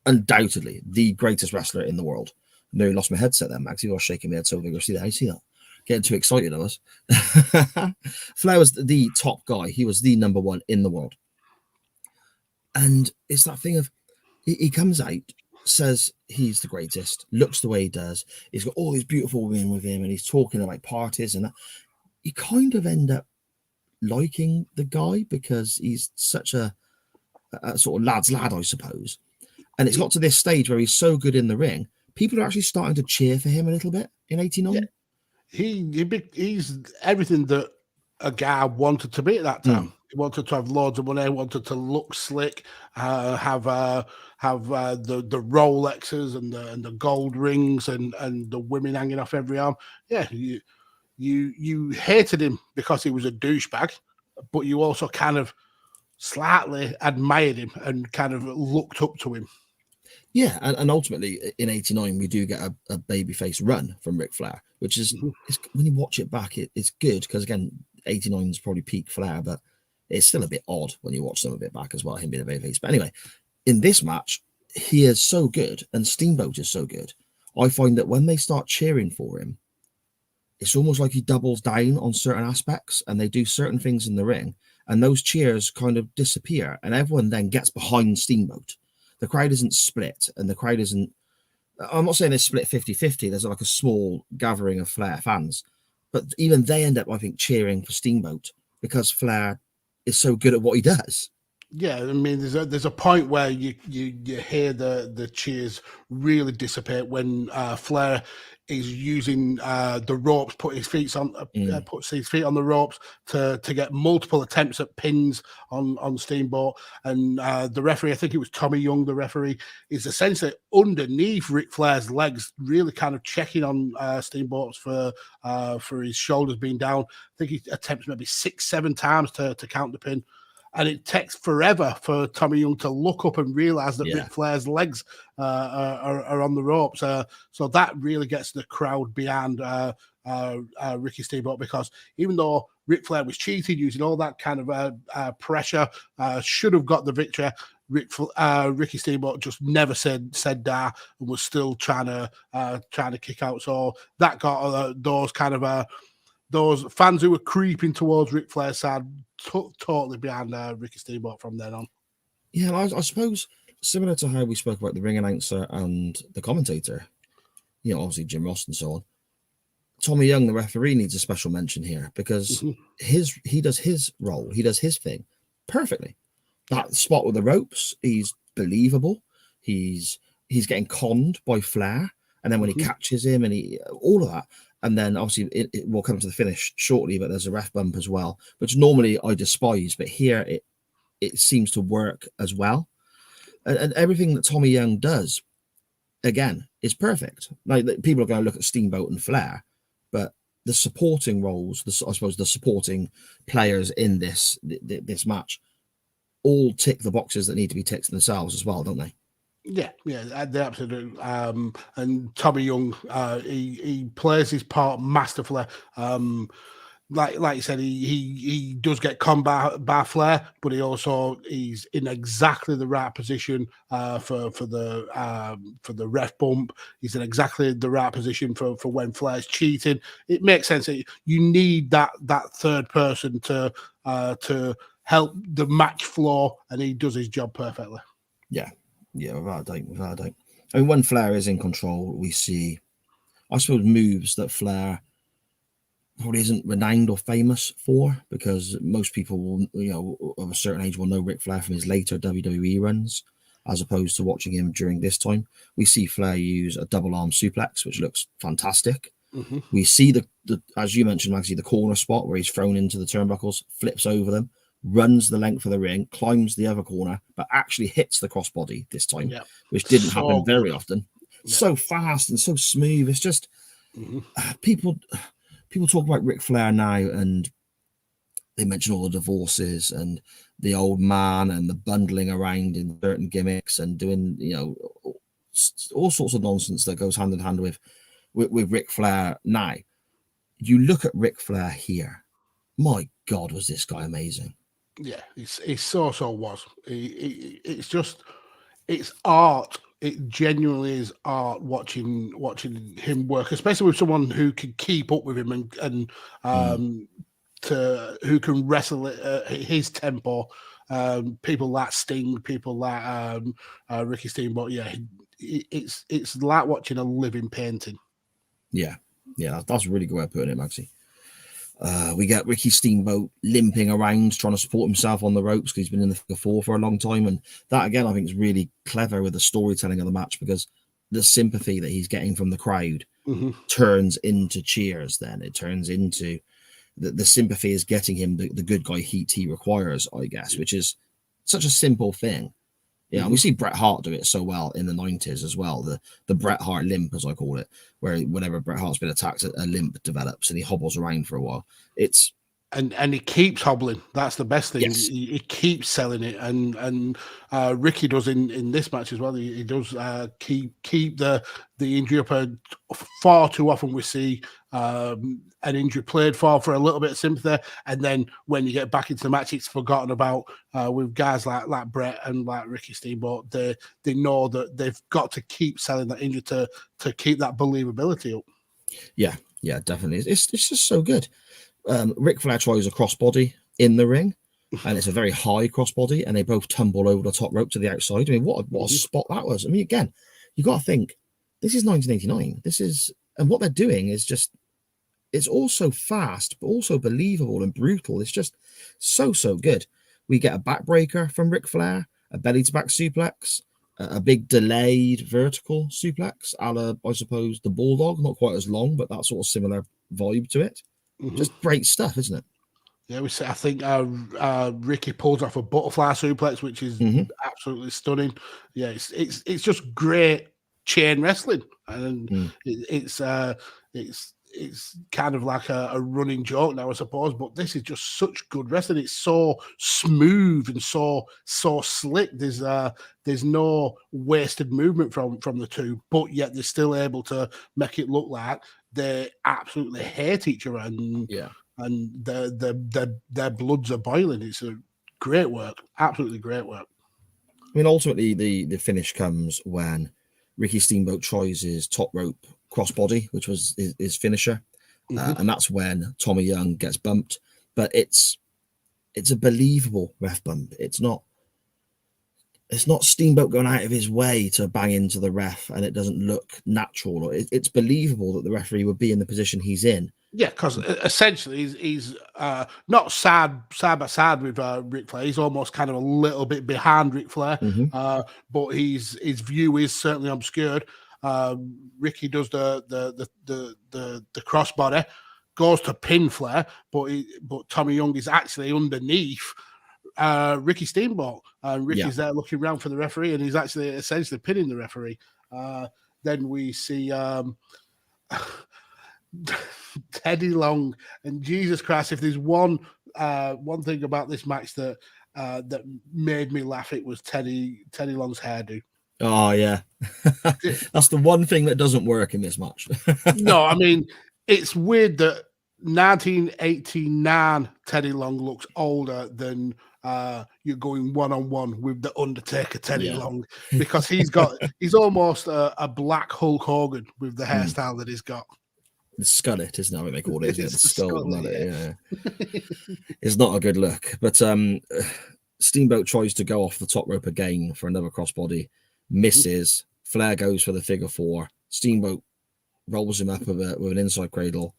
undoubtedly the greatest wrestler in the world. I nearly lost my headset there, Max. You were shaking my head so vigorously. I see that. Getting too excited, I was. Flair was the top guy. He was the number one in the world. And it's that thing of he comes out, says he's the greatest, looks the way he does. He's got all these beautiful women with him, and he's talking about parties and that. You kind of end up liking the guy because he's such a sort of lad's lad, I suppose. And it's got to this stage where he's so good in the ring, people are actually starting to cheer for him a little bit in '89. Yeah. He's everything that a guy wanted to be at that time. He wanted to have loads of money, wanted to look slick, have the Rolexes and the gold rings and the women hanging off every arm. Yeah, you hated him because he was a douchebag, but you also kind of slightly admired him and kind of looked up to him. Yeah, and ultimately in '89 we do get a babyface run from Ric Flair, which is when you watch it back, it's good because again '89 is probably peak Flair, but it's still a bit odd when you watch some of it back as well, him being a babyface. But anyway, in this match, he is so good, and Steamboat is so good. I find that when they start cheering for him, it's almost like he doubles down on certain aspects, and they do certain things in the ring, and those cheers kind of disappear, and everyone then gets behind Steamboat. The crowd isn't split, and the crowd isn't... I'm not saying they're split 50-50. There's like a small gathering of Flair fans, but even they end up, I think, cheering for Steamboat because Flair is so good at what he does. Yeah, I mean, there's a point where you hear the cheers really dissipate when Flair is using the ropes, puts his feet on the ropes to get multiple attempts at pins on Steamboat, and the referee, I think it was Tommy Young, the referee, is essentially underneath Ric Flair's legs, really kind of checking on Steamboat's for his shoulders being down. I think he attempts maybe 6-7 times to count the pin. And it takes forever for Tommy Young to look up and realize that Ric Flair's legs are on the ropes. So that really gets the crowd behind Ricky Steamboat, because even though Ric Flair was cheating, using all that kind of pressure, should have got the victory, Ricky Steamboat just never said da and was still trying to kick out. So that got those kind of those fans who were creeping towards Ric Flair's side totally behind Ricky Steamboat from then on. Yeah, I suppose similar to how we spoke about the ring announcer and the commentator, you know, obviously Jim Ross and so on. Tommy Young, the referee, needs a special mention here because he does his role, he does his thing perfectly. That spot with the ropes, he's believable. He's getting conned by Flair, and then when he catches him and all of that. And then obviously it will come to the finish shortly, but there's a ref bump as well, which normally I despise, but here it seems to work as well. And everything that Tommy Young does, again, is perfect. Like people are going to look at Steamboat and Flair, but the supporting roles, I suppose the supporting players in this match, all tick the boxes that need to be ticked themselves as well, don't they? Yeah, they absolutely do. And Tommy Young, he plays his part masterfully. Like you said, he does get conned by Flair, but he's in exactly the right position for the ref bump. He's in exactly the right position for when Flair's cheating. It makes sense that you need that third person to to help the match flow, and he does his job perfectly. Yeah, without a doubt. I mean, when Flair is in control, we see, I suppose, moves that Flair probably isn't renowned or famous for, because most people will, of a certain age will know Ric Flair from his later WWE runs, as opposed to watching him during this time. We see Flair use a double arm suplex, which looks fantastic. Mm-hmm. We see the as you mentioned, Maxie, the corner spot where he's thrown into the turnbuckles, flips over them, runs the length of the ring, climbs the other corner, but actually hits the crossbody this time, which didn't happen very often. So fast and so smooth. It's just people talk about Ric Flair now, and they mention all the divorces and the old man and the bundling around in certain gimmicks and doing, all sorts of nonsense that goes hand in hand with Ric Flair now. You look at Ric Flair here. My God, was this guy amazing? Yeah, he so was. It's art. It genuinely is art watching him work, especially with someone who can keep up with him and who can wrestle at his tempo. People like Sting, people like Ricky Steamboat. Yeah, it's like watching a living painting. Yeah, that's a really good way of putting it, Maxie. We get Ricky Steamboat limping around, trying to support himself on the ropes because he's been in the figure four for a long time. And that, again, I think is really clever with the storytelling of the match, because the sympathy that he's getting from the crowd turns into cheers. Then it turns into the sympathy is getting him the good guy heat he requires, I guess, which is such a simple thing. Yeah, and we see Bret Hart do it so well in the 90s as well. The Bret Hart limp, as I call it, where whenever Bret Hart's been attacked, a limp develops and he hobbles around for a while. And he keeps hobbling. That's the best thing. Yes. He keeps selling it, and Ricky does in this match as well. He does keep the injury up. Far too often we see an injury played for a little bit of sympathy, and then when you get back into the match, it's forgotten about. With guys like Bret and like Ricky Steamboat, they know that they've got to keep selling that injury to keep that believability up. Yeah, definitely. It's just so good. Ric Flair tries a crossbody in the ring, and it's a very high crossbody, and they both tumble over the top rope to the outside. I mean, what a spot that was. I mean, again, you got to think, this is 1989. And what they're doing is just, it's also fast, but also believable and brutal. It's just so good. We get a backbreaker from Ric Flair, a belly-to-back suplex, a big delayed vertical suplex, a la, I suppose, the Bulldog. Not quite as long, but that sort of similar vibe to it. Just great stuff, isn't it? Yeah, I think Ricky pulls off a butterfly suplex, which is absolutely stunning. Yeah, it's just great chain wrestling, and it's kind of like a running joke now, I suppose. But this is just such good wrestling. It's so smooth and so slick. There's no wasted movement from the two, but yet they're still able to make it look like they absolutely hate each other, and their bloods are boiling. It's a great work, absolutely great work. I mean, ultimately, the finish comes when Ricky Steamboat tries his top rope crossbody, which was his finisher, and that's when Tommy Young gets bumped. But it's a believable ref bump. It's not Steamboat going out of his way to bang into the ref, and it doesn't look natural. It's believable that the referee would be in the position he's in. Yeah, because essentially he's not side by side with Ric Flair. He's almost kind of a little bit behind Ric Flair, but his view is certainly obscured. Ricky does the crossbody, goes to pin Flair, but Tommy Young is actually underneath Ricky Steamboat, and Ricky's there looking around for the referee, and he's actually essentially pinning the referee. Then we see Teddy Long, and Jesus Christ, if there's one thing about this match that made me laugh, it was Teddy Long's hairdo. Oh yeah, that's the one thing that doesn't work in this match. No, I mean, it's weird that 1989 Teddy Long looks older than you're going one-on-one with the Undertaker Teddy Long, because he's almost a black Hulk Hogan with the hairstyle that he's got. the skullet, isn't it? I think they call it, isn't it? The It's the skull skullet, mullet, yeah. It's not a good look. But Steamboat tries to go off the top rope again for another crossbody, misses. Flair goes for the figure four. Steamboat rolls him up with an inside cradle.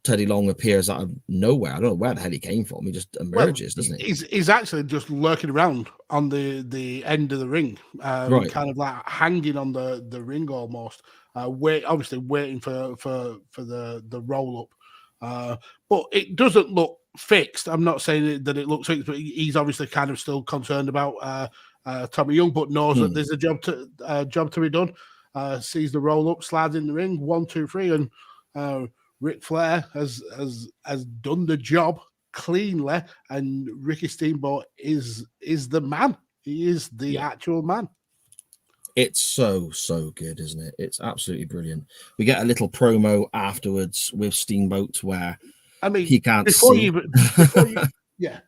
Teddy Long appears out of nowhere. I don't know where the hell he came from. He just emerges, doesn't he? He's actually just lurking around on the end of the ring, Right. kind of like hanging on the ring almost. Obviously waiting for the roll up, but it doesn't look fixed. I'm not saying that it looks fixed, but he's obviously kind of still concerned about Tommy Young, but knows that there's a job to be done. Sees the roll up, slides in the ring, 1, 2, 3, and Ric Flair has done the job cleanly, and Ricky Steamboat is the man. He is the actual man. It's so good, isn't it? It's absolutely brilliant. We get a little promo afterwards with Steamboat where he can't see.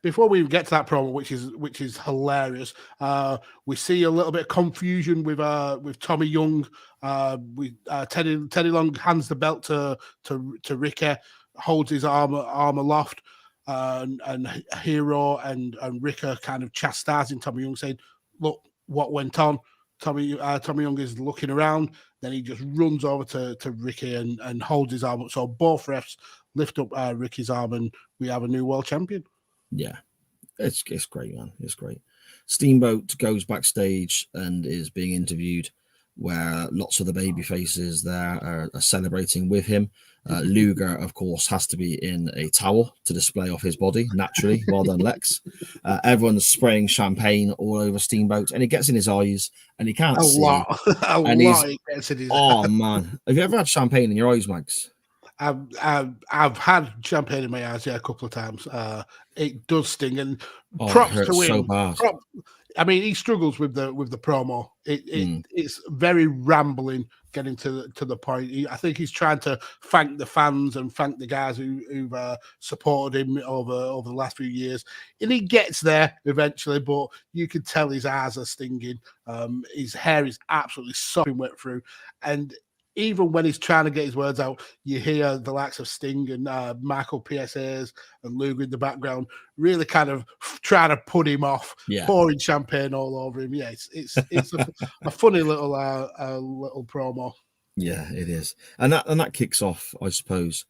Before we even get to that promo, which is hilarious, we see a little bit of confusion with Tommy Young. Teddy Long hands the belt to Ricky, holds his arm aloft, and Hero and Ricky kind of chastising Tommy Young, saying, "Look what went on." Tommy Young is looking around. Then he just runs over to Ricky and holds his arm up. So both refs lift up Ricky's arm, and we have a new world champion. Yeah, it's great, man. It's great. Steamboat goes backstage and is being interviewed, where lots of the baby faces there are celebrating with him. Luger, of course, has to be in a towel to display off his body, naturally. Well done, Lex. Everyone's spraying champagne all over Steamboat, and it gets in his eyes, and he can't see. It gets in his eyes. Man. Have you ever had champagne in your eyes, Mags? I've had champagne in my eyes, a couple of times. It does sting, and props it hurts to him. So bad. I mean, he struggles with the promo. It's very rambling, getting to the point. I think he's trying to thank the fans and thank the guys who've supported him over the last few years, and he gets there eventually. But you can tell his eyes are stinging. His hair is absolutely sopping wet through, and even when he's trying to get his words out, you hear the likes of Sting and Michael PSAs and Luger in the background really kind of trying to put him off, pouring champagne all over him. Yeah, it's a funny little promo. Yeah, it is, and that kicks off, I suppose,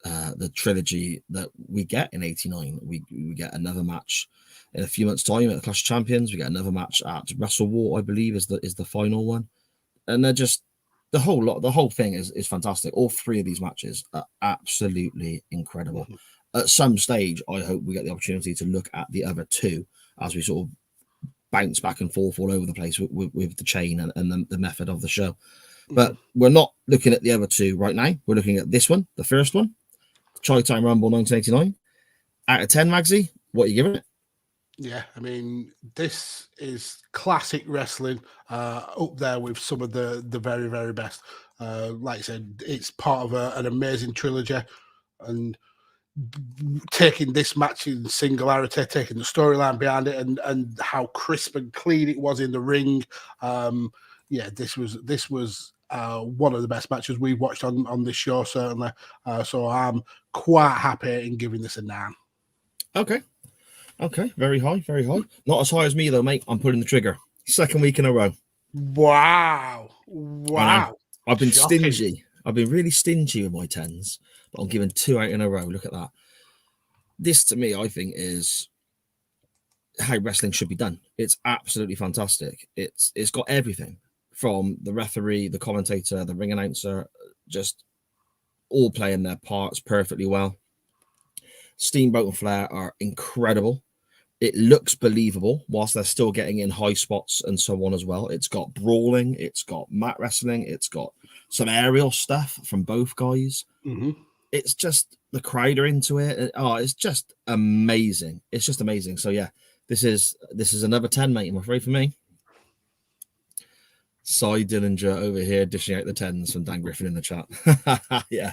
the trilogy that we get in '89. We get another match in a few months' time at the Clash of Champions. We get another match at Wrestle War, I believe, is the final one, and they're just. The whole thing is fantastic. All three of these matches are absolutely incredible. At some stage, I hope we get the opportunity to look at the other two as we sort of bounce back and forth all over the place with the chain and the method of the show. But we're not looking at the other two right now. We're looking at this one, the first one, Chai Time Rumble 1989. Out of 10, Magsy, what are you giving it? Yeah, I mean, this is classic wrestling, up there with some of the very, very best. Like I said, it's part of an amazing trilogy, and taking this match in singularity, taking the storyline behind it, and how crisp and clean it was in the ring. This was one of the best matches we watched on this show, certainly. So I'm quite happy in giving this a 9. Okay, very high. Not as high as me, though, mate. I'm pulling the trigger. Second week in a row. Wow. I've been stingy. I've been really stingy with my 10s, but I'm giving 2 out in a row. Look at that. This, to me, I think, is how wrestling should be done. It's absolutely fantastic. It's got everything from the referee, the commentator, the ring announcer, just all playing their parts perfectly well. Steamboat and Flair are incredible. It looks believable whilst they're still getting in high spots and so on as well. It's got brawling, it's got mat wrestling, it's got some aerial stuff from both guys. It's just the crowd are into it. It's just amazing. It's just amazing. So yeah, this is another 10, mate, I'm afraid, for me. Cy Dillinger over here dishing out the 10s from Dan Griffin in the chat. Yeah,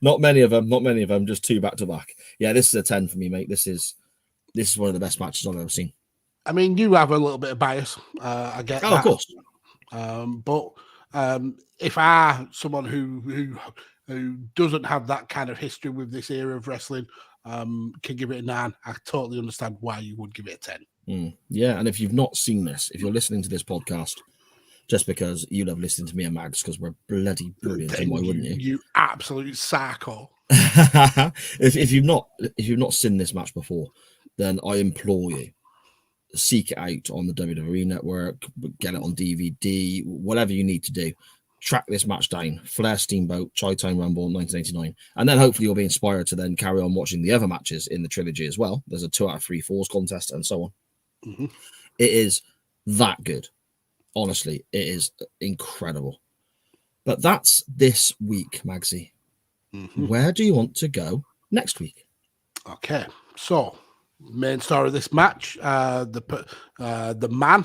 not many of them, just 2 back to back. Yeah, this is a 10 for me, mate. This is one of the best matches I've ever seen. I mean, you have a little bit of bias. I get that. Of course. But if I, someone who doesn't have that kind of history with this era of wrestling, can give it a 9, I totally understand why you would give it a 10. Yeah, and if you've not seen this, if you're listening to this podcast just because you love listening to me and Mags because we're bloody brilliant, then why wouldn't you? You absolute psycho. if you've not seen this match before, then I implore you, seek it out on the WWE Network, get it on DVD, whatever you need to do. Track this match down. Flair Steamboat, Chi-Town Rumble 1989. And then hopefully you'll be inspired to then carry on watching the other matches in the trilogy as well. There's a 2 out of 3 falls contest and so on. Mm-hmm. It is that good. Honestly, it is incredible. But that's this week, Magsy. Mm-hmm. Where do you want to go next week? Okay, so main story of this match, the man,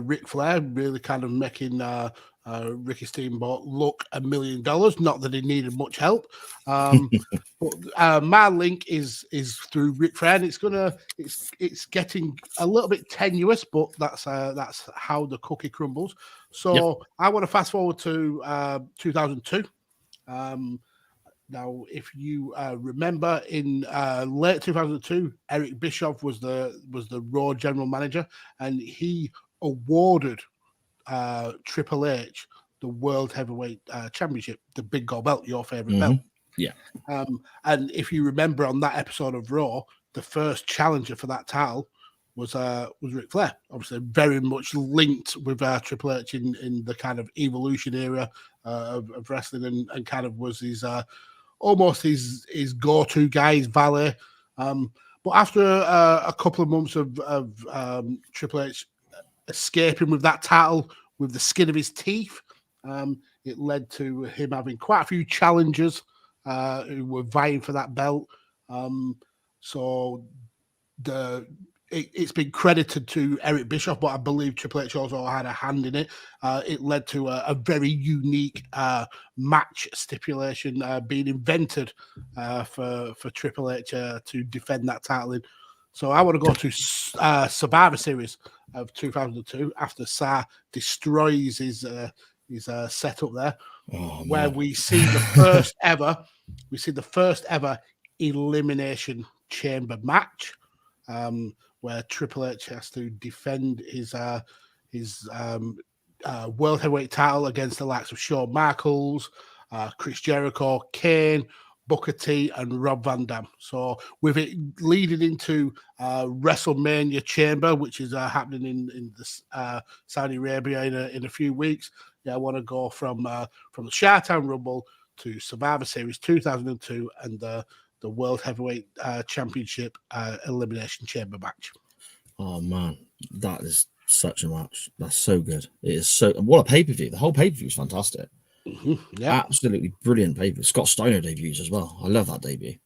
Ric Flair, really kind of making Ricky Steamboat look $1 million. Not that he needed much help, but my link is through Ric Flair, and it's getting a little bit tenuous, but that's how the cookie crumbles. So yep. I want to fast forward to 2002. Now, if you remember, in late 2002, Eric Bischoff was the Raw general manager, and he awarded Triple H the World Heavyweight Championship, the big gold belt, your favorite belt. Yeah. And if you remember on that episode of Raw, the first challenger for that title was Ric Flair. Obviously, very much linked with Triple H in the kind of evolution era of wrestling, and kind of was his almost his go-to guy, his valet. But after a couple of months of Triple H escaping with that title with the skin of his teeth, it led to him having quite a few challengers who were vying for that belt. So it's been credited to Eric Bischoff, but I believe Triple H also had a hand in it. It led to a very unique match stipulation being invented for Triple H to defend that title in. So I want to go to Survivor Series of 2002 after Sa destroys his setup there, where we see the first ever Elimination Chamber match, where Triple H has to defend his World Heavyweight title against the likes of Shawn Michaels, Chris Jericho, Kane, Booker T, and Rob Van Dam. So with it leading into WrestleMania Chamber, which is happening in Saudi Arabia in a few weeks, I want to go from the Chi-Town Rumble to Survivor Series 2002 and the World Heavyweight Championship Elimination Chamber match. Oh man, that is such a match. That's so good. It is so. What a pay-per-view! The whole pay-per-view is fantastic. Mm-hmm. Yeah, absolutely brilliant pay-per-view. Scott Steiner debuts as well. I love that debut.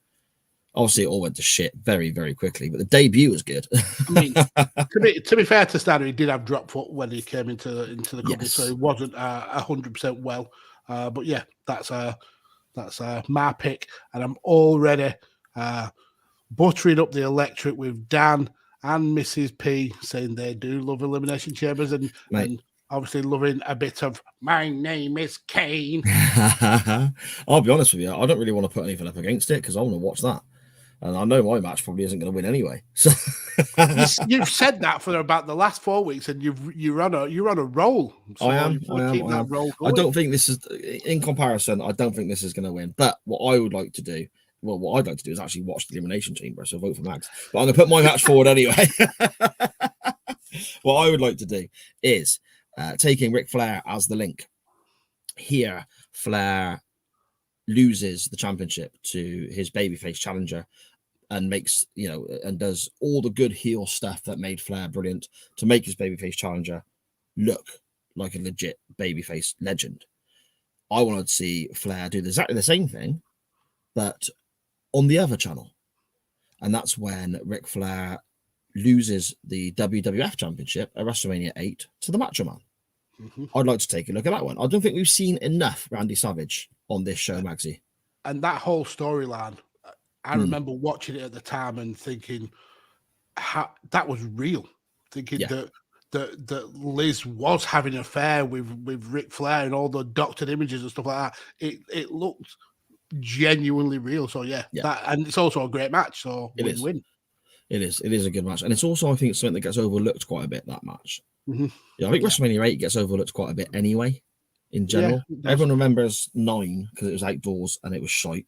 Obviously, it all went to shit very, very quickly, but the debut was good. I mean, to be fair to Steiner, he did have drop foot when he came into the company, yes. So he wasn't 100% well. But yeah, that's my pick, and I'm already buttering up the electric with Dan and Mrs. P saying they do love Elimination Chambers, and obviously loving a bit of "My name is Kane." I'll be honest with you, I don't really want to put anything up against it because I want to watch that, and I know my match probably isn't going to win anyway. So you've said that for about the last 4 weeks, and you're on a roll. So I am. Roll I don't think this is, in comparison, I don't think this is going to win. But what I would like to do, what I'd like to do is actually watch the Elimination Chamber. So vote for Max. But I'm going to put my match forward anyway. What I would like to do is taking Ric Flair as the link. Here, Flair loses the championship to his babyface challenger and makes, and does all the good heel stuff that made Flair brilliant to make his babyface challenger look like a legit babyface legend. I wanted to see Flair do exactly the same thing, but on the other channel. And that's when Ric Flair loses the WWF Championship at WrestleMania 8 to the Macho Man. Mm-hmm. I'd like to take a look at that one. I don't think we've seen enough Randy Savage on this show, Magsy. And that whole storyline, I remember watching it at the time and thinking, that was real. Thinking that Liz was having an affair with Ric Flair and all the doctored images and stuff like that. It looked genuinely real. So that, and it's also a great match. So win-win. It is a good match, and it's also, I think, something that gets overlooked quite a bit. That match, I think WrestleMania 8 gets overlooked quite a bit anyway. In general, everyone remembers 9 because it was outdoors and it was shite.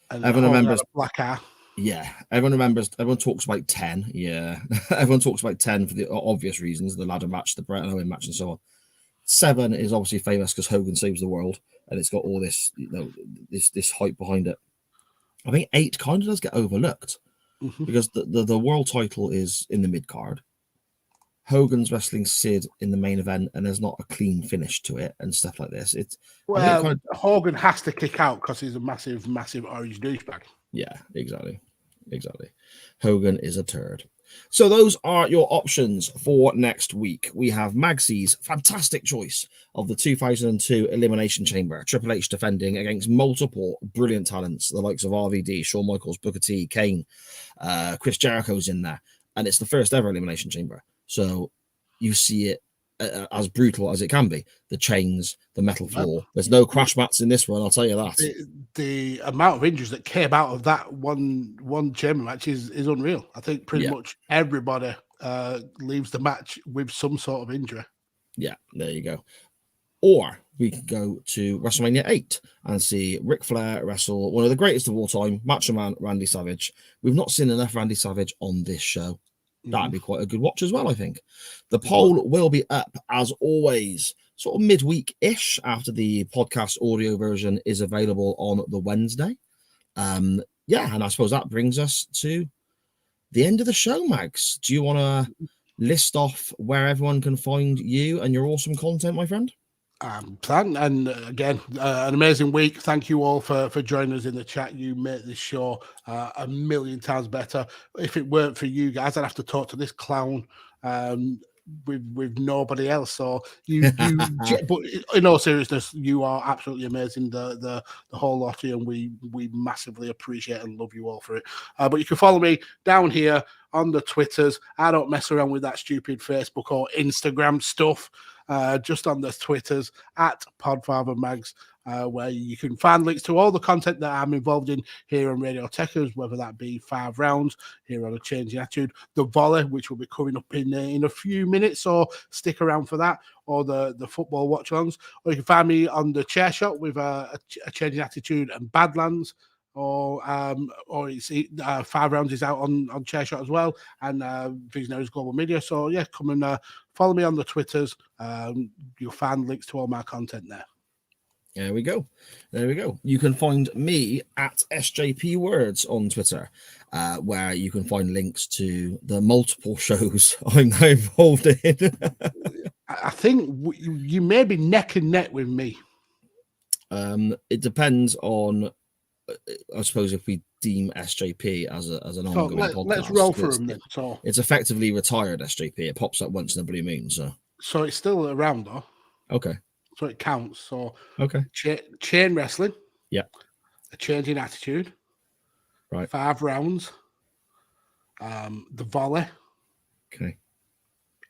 And everyone remembers black hair. Yeah, everyone talks about 10. Yeah, everyone talks about 10 for the obvious reasons: the ladder match, the Bret and Owen match, and so on. 7 is obviously famous because Hogan saves the world, and it's got all this, this hype behind it. I think 8 kind of does get overlooked because the world title is in the mid card. Hogan's wrestling Sid in the main event, and there's not a clean finish to it and stuff like this. Hogan has to kick out because he's a massive orange douchebag. Yeah, exactly. Hogan is a turd. So those are your options for next week. We have Magsy's fantastic choice of the 2002 Elimination Chamber. Triple H defending against multiple brilliant talents, the likes of RVD, Shawn Michaels, Booker T, Kane, Chris Jericho's in there. And it's the first ever Elimination Chamber. So you see it as brutal as it can be. The chains, the metal floor. There's no crash mats in this one, I'll tell you that. The amount of injuries that came out of that one chamber match is unreal. I think pretty much everybody leaves the match with some sort of injury. Yeah, there you go. Or we could go to WrestleMania 8 and see Ric Flair wrestle one of the greatest of all time, Macho Man Randy Savage. We've not seen enough Randy Savage on this show. That'd be quite a good watch as well, I think. The poll will be up, as always, sort of midweek-ish after the podcast audio version is available on the Wednesday. And I suppose that brings us to the end of the show, Mags. Do you want to list off where everyone can find you and your awesome content, my friend? Plan, and again, an amazing week. Thank you all for joining us in the chat. You make this show a million times better. If it weren't for you guys, I'd have to talk to this clown with nobody else. So but in all seriousness, you are absolutely amazing. The whole lot of you, and we massively appreciate and love you all for it. But you can follow me down here on the Twitters. I don't mess around with that stupid Facebook or Instagram stuff. Just on the Twitters at PodfatherMags, where you can find links to all the content that I'm involved in here on Radio Tekkers, whether that be 5 rounds here on A Changing Attitude, the volley, which will be coming up in a few minutes, so stick around for that, or the football watch-alongs. Or you can find me on the Chair Shot with a Changing Attitude and Badlands. Or it's 5 rounds is out on Chair Shot as well, and Visionaries Global Media. So come and follow me on the Twitters. You'll find links to all my content there. There we go. You can find me at SJP Words on Twitter, where you can find links to the multiple shows I'm now involved in. I think you may be neck and neck with me. It depends on, I suppose, if we deem SJP as an ongoing podcast. Let's roll for them then. So it's effectively retired SJP. It pops up once in a blue moon. So it's still around though. Okay. So it counts. So okay. Chain wrestling. Yeah. A Changing Attitude. Right. 5 rounds. The volley. Okay.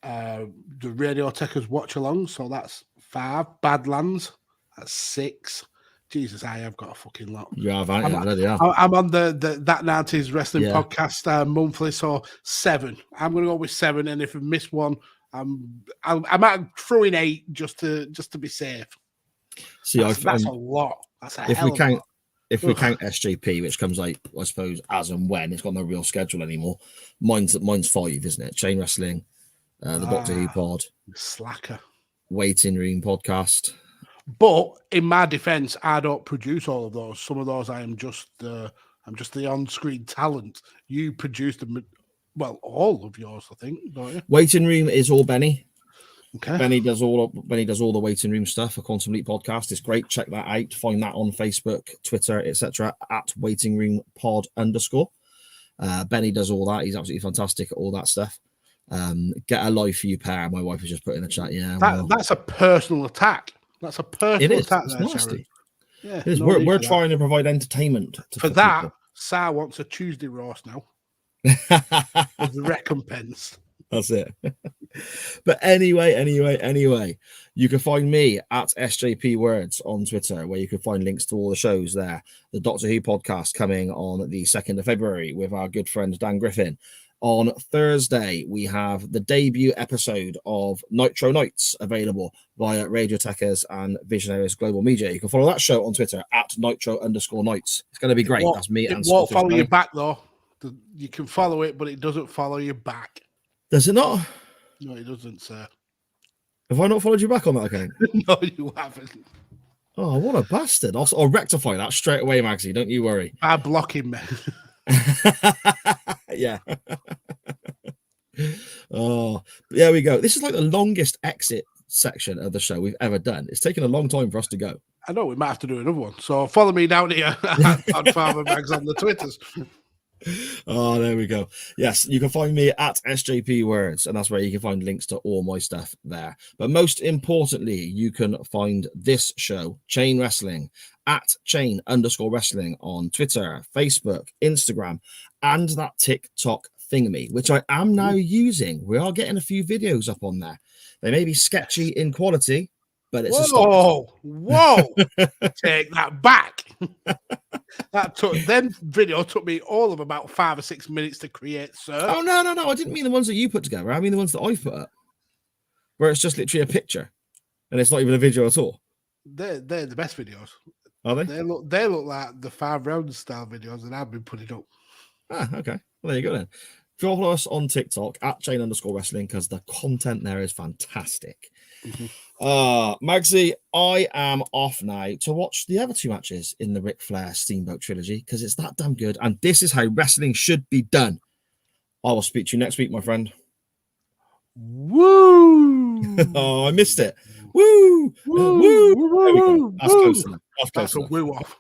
The Radio Tekkers watch along. So that's 5. Badlands. That's 6. Jesus, I have got a fucking lot. You have, haven't you? Already, yeah. I'm on the That 90s Wrestling podcast monthly, so 7. I'm going to go with 7, and if I miss one, I might throw in 8 just to be safe. See, that's a lot. That's a hell of a lot. If we count SJP, which comes out, I suppose, as and when, it's got no real schedule anymore. Mine's 5, isn't it? Chain Wrestling, the Doctor Who pod, slacker, Waiting Room podcast. But in my defense, I don't produce all of those. Some of those I'm just the on-screen talent. You produce them, well, all of yours, I think, don't you? Waiting Room is all Benny. Okay. Benny does all the Waiting Room stuff. A Quantum Leap podcast. It's great. Check that out. Find that on Facebook, Twitter, etc. at Waiting Room Pod _. Benny does all that. He's absolutely fantastic at all that stuff. Get a life for you, pair. My wife has just put in the chat. Yeah, that's a personal attack. That's a personal attack. It's there, nasty. Yeah, it is. We're trying to provide entertainment for that. Sa wants a Tuesday roast now. As a recompense. That's it. But anyway, you can find me at SJP Words on Twitter, where you can find links to all the shows there. The Doctor Who podcast coming on the 2nd of February with our good friend Dan Griffin. On Thursday, we have the debut episode of Nitro Nights available via Radio Tekkers and Visionaries Global Media. You can follow that show on Twitter at Nitro_Nights. It's going to be great. That's me and It won't Scottish follow Danny. you back, though. You can follow it, but it doesn't follow you back. Does it not? No, it doesn't, sir. Have I not followed you back on that account? No, you haven't. Oh, what a bastard. I'll rectify that straight away, Magsy. Don't you worry. I block him, man. Yeah. Oh, there we go. This is like the longest exit section of the show we've ever done. It's taken a long time for us to go. I know we might have to do another one. So follow me down here on Farmer Mags on the Twitters. Oh, there we go. Yes, you can find me at SJP Words, and that's where you can find links to all my stuff there. But most importantly, you can find this show, Chain Wrestling, at Chain_Wrestling on Twitter, Facebook, Instagram, and that TikTok thingamy, which I am now using. We are getting a few videos up on there. They may be sketchy in quality, but it's a start. Whoa! Take that back. Video took me all of about 5 or 6 minutes to create, sir. Oh no! I didn't mean the ones that you put together. I mean the ones that I put up, where it's just literally a picture, and it's not even a video at all. They're the best videos. Are they? They look like the 5 round style videos that I've been putting up. Ah, okay. Well, there you go then. Follow us on TikTok at Chain_Wrestling because the content there is fantastic. Magsy, I am off now to watch the other 2 matches in the Ric Flair Steamboat trilogy because it's that damn good, and this is how wrestling should be done. I will speak to you next week, my friend. Woo! Oh, I missed it. Woo! Woo! There we go. That's close enough. That's a woo off.